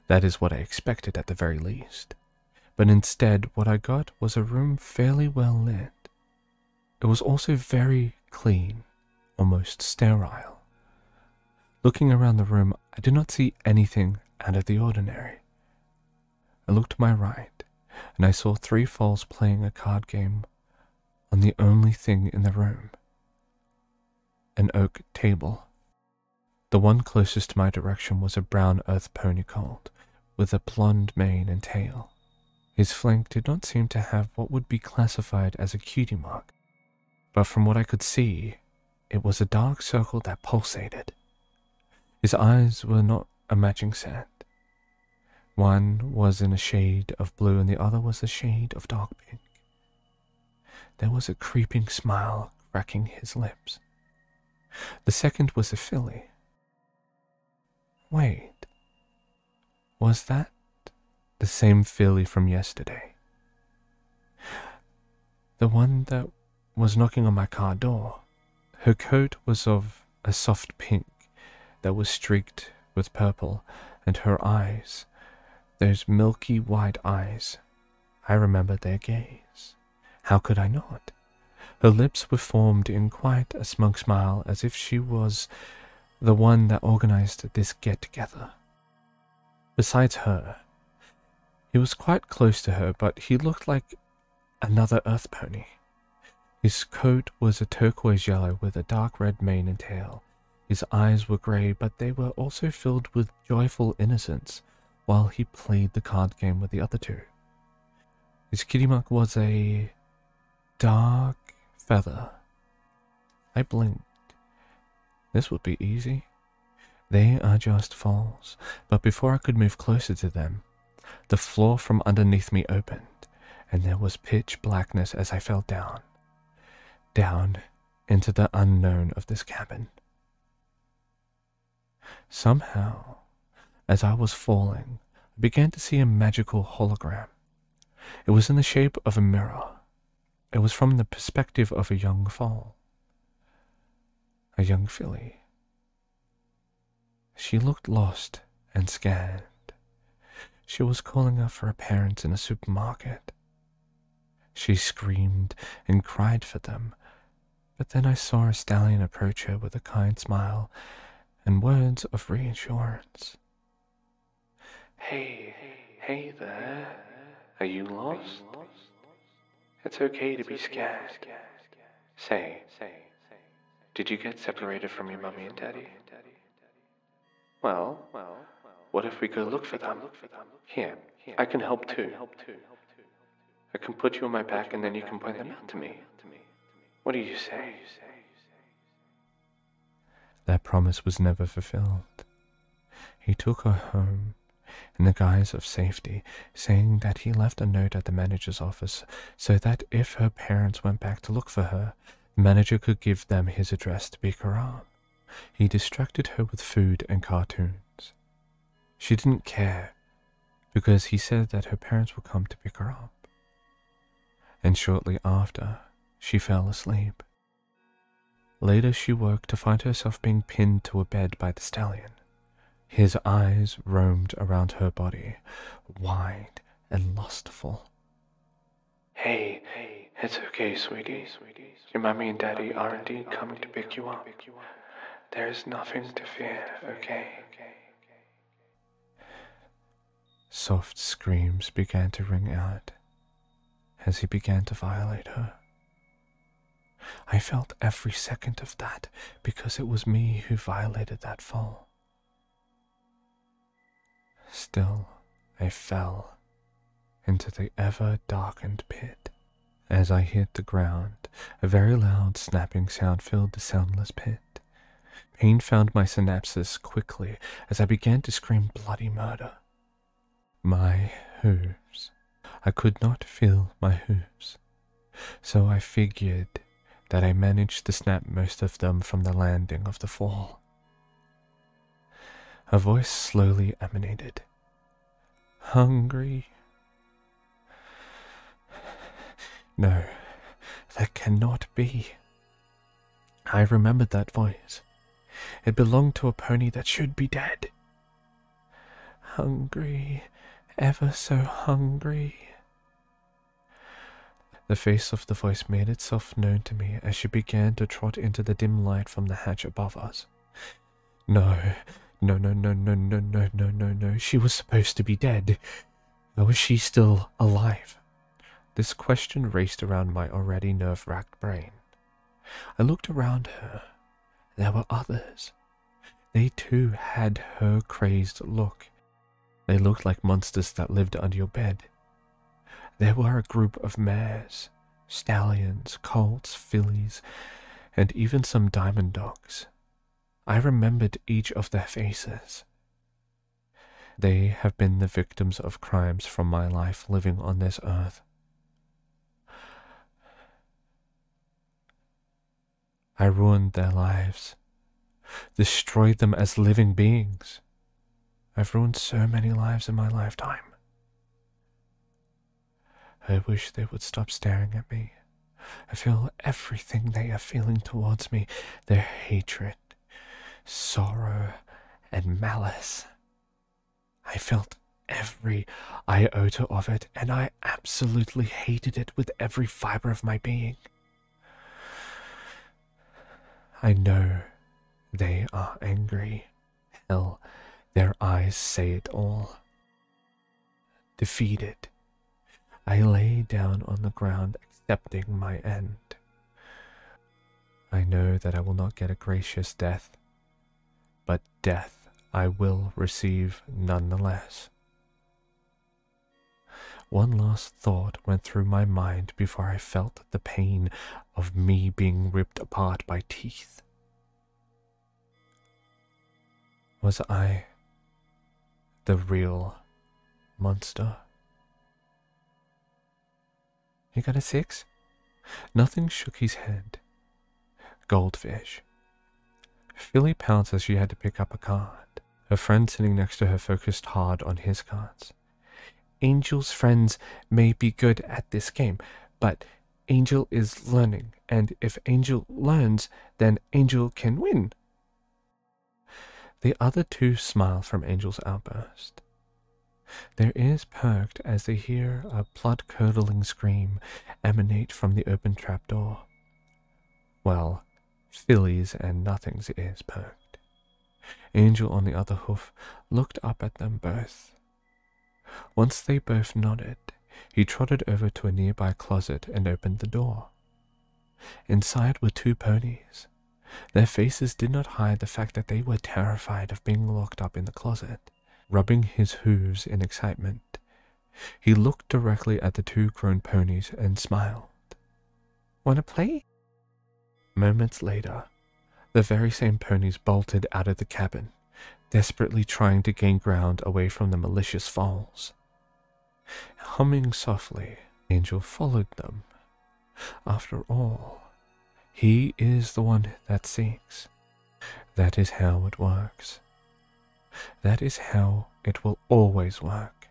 Speaker 1: that is what I expected at the very least. But instead, what I got was a room fairly well lit. It was also very clean, almost sterile. Looking around the room, I did not see anything out of the ordinary. I looked to my right, and I saw 3 foals playing a card game on the only thing in the room, an oak table. The one closest to my direction was a brown earth pony colt, with a blonde mane and tail. His flank did not seem to have what would be classified as a cutie mark, but from what I could see, it was a dark circle that pulsated. His eyes were not a matching set. One was in a shade of blue and the other was a shade of dark pink. There was a creeping smile cracking his lips. The second was a filly. Wait, was that the same filly from yesterday. The one that was knocking on my car door. Her coat was of a soft pink that was streaked with purple, and her eyes, those milky white eyes, I remember their gaze. How could I not? Her lips were formed in quite a smug smile, as if she was the one that organized this get-together. Besides her, he was quite close to her, but he looked like another earth pony. His coat was a turquoise yellow with a dark red mane and tail. His eyes were grey, but they were also filled with joyful innocence while he played the card game with the other two. His kitty mug was a dark feather. I blinked. This would be easy. They are just foals. But before I could move closer to them, the floor from underneath me opened, and there was pitch blackness as I fell down into the unknown of this cabin. Somehow, as I was falling, I began to see a magical hologram. It was in the shape of a mirror. It was from the perspective of a young foal. A young filly. She looked lost and scared. She was calling out for her parents in a supermarket. She screamed and cried for them, but then I saw a stallion approach her with a kind smile and words of reassurance. Hey there. Are you lost? It's okay to be scared. Say, did you get separated from your mummy and daddy? Well, what if we go look for them? Here, I can help too. I can put you on my back and then you can point them out to me. What do you say? That promise was never fulfilled. He took her home in the guise of safety, saying that he left a note at the manager's office so that if her parents went back to look for her, the manager could give them his address to pick her up. He distracted her with food and cartoons. She didn't care, because he said that her parents would come to pick her up. And shortly after, she fell asleep. Later she woke to find herself being pinned to a bed by the stallion. His eyes roamed around her body, wide and lustful. Hey, it's okay, sweetie. Your mommy and daddy are indeed coming to pick you up. There is nothing to fear, okay? Soft screams began to ring out as he began to violate her. I felt every second of that because it was me who violated that foal. Still, I fell into the ever-darkened pit. As I hit the ground, a very loud snapping sound filled the soundless pit. Pain found my synapses quickly as I began to scream bloody murder. My hooves. I could not feel my hooves, so I figured that I managed to snap most of them from the landing of the fall. A voice slowly emanated. Hungry? No, that cannot be. I remembered that voice. It belonged to a pony that should be dead. Hungry, ever so hungry. The face of the voice made itself known to me as she began to trot into the dim light from the hatch above us. No, she was supposed to be dead. Or was she still alive? This question raced around my already nerve-wracked brain. I looked around her. There were others. They too had her crazed look. They looked like monsters that lived under your bed. There were a group of mares, stallions, colts, fillies, and even some diamond dogs. I remembered each of their faces. They have been the victims of crimes from my life living on this earth. I ruined their lives, destroyed them as living beings. I've ruined so many lives in my lifetime. I wish they would stop staring at me. I feel everything they are feeling towards me, their hatred, sorrow, and malice. I felt every iota of it, and I absolutely hated it with every fiber of my being. I know they are angry. Hell, their eyes say it all. Defeated, I lay down on the ground, accepting my end. I know that I will not get a gracious death, but death I will receive nonetheless. One last thought went through my mind before I felt the pain of me being ripped apart by teeth. Was I the real monster? You got a 6? Nothing shook his head. Goldfish. Philly pounced as she had to pick up a card. Her friend sitting next to her focused hard on his cards. Angel's friends may be good at this game, but Angel is learning, and if Angel learns, then Angel can win. The other two smile from Angel's outburst. Their ears perked as they hear a blood-curdling scream emanate from the open trapdoor. Well, Philly's and Nothing's ears perked. Angel on the other hoof looked up at them both. Once they both nodded, he trotted over to a nearby closet and opened the door. Inside were 2 ponies. Their faces did not hide the fact that they were terrified of being locked up in the closet. Rubbing his hooves in excitement, he looked directly at the 2 grown ponies and smiled. "Wanna play?" Moments later, the very same ponies bolted out of the cabin, desperately trying to gain ground away from the malicious foals. Humming softly, Angel followed them. After all, he is the one that seeks. That is how it works. That is how it will always work.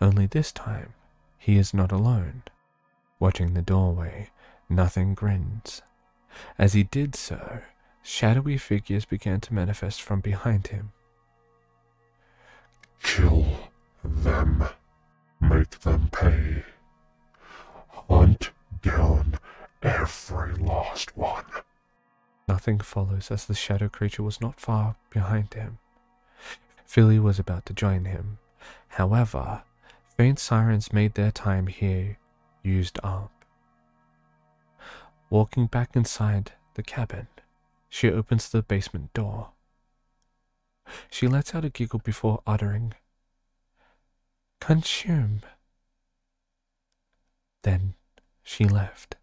Speaker 1: Only this time, he is not alone. Watching the doorway, Nothing grins. As he did so, shadowy figures began to manifest from behind him.
Speaker 3: Kill them. Make them pay. Hunt down every last one.
Speaker 1: Nothing follows as the shadow creature was not far behind him. Philly was about to join him. However, faint sirens made their time here used up. Walking back inside the cabin, she opens the basement door. She lets out a giggle before uttering, "Consume." Then she left.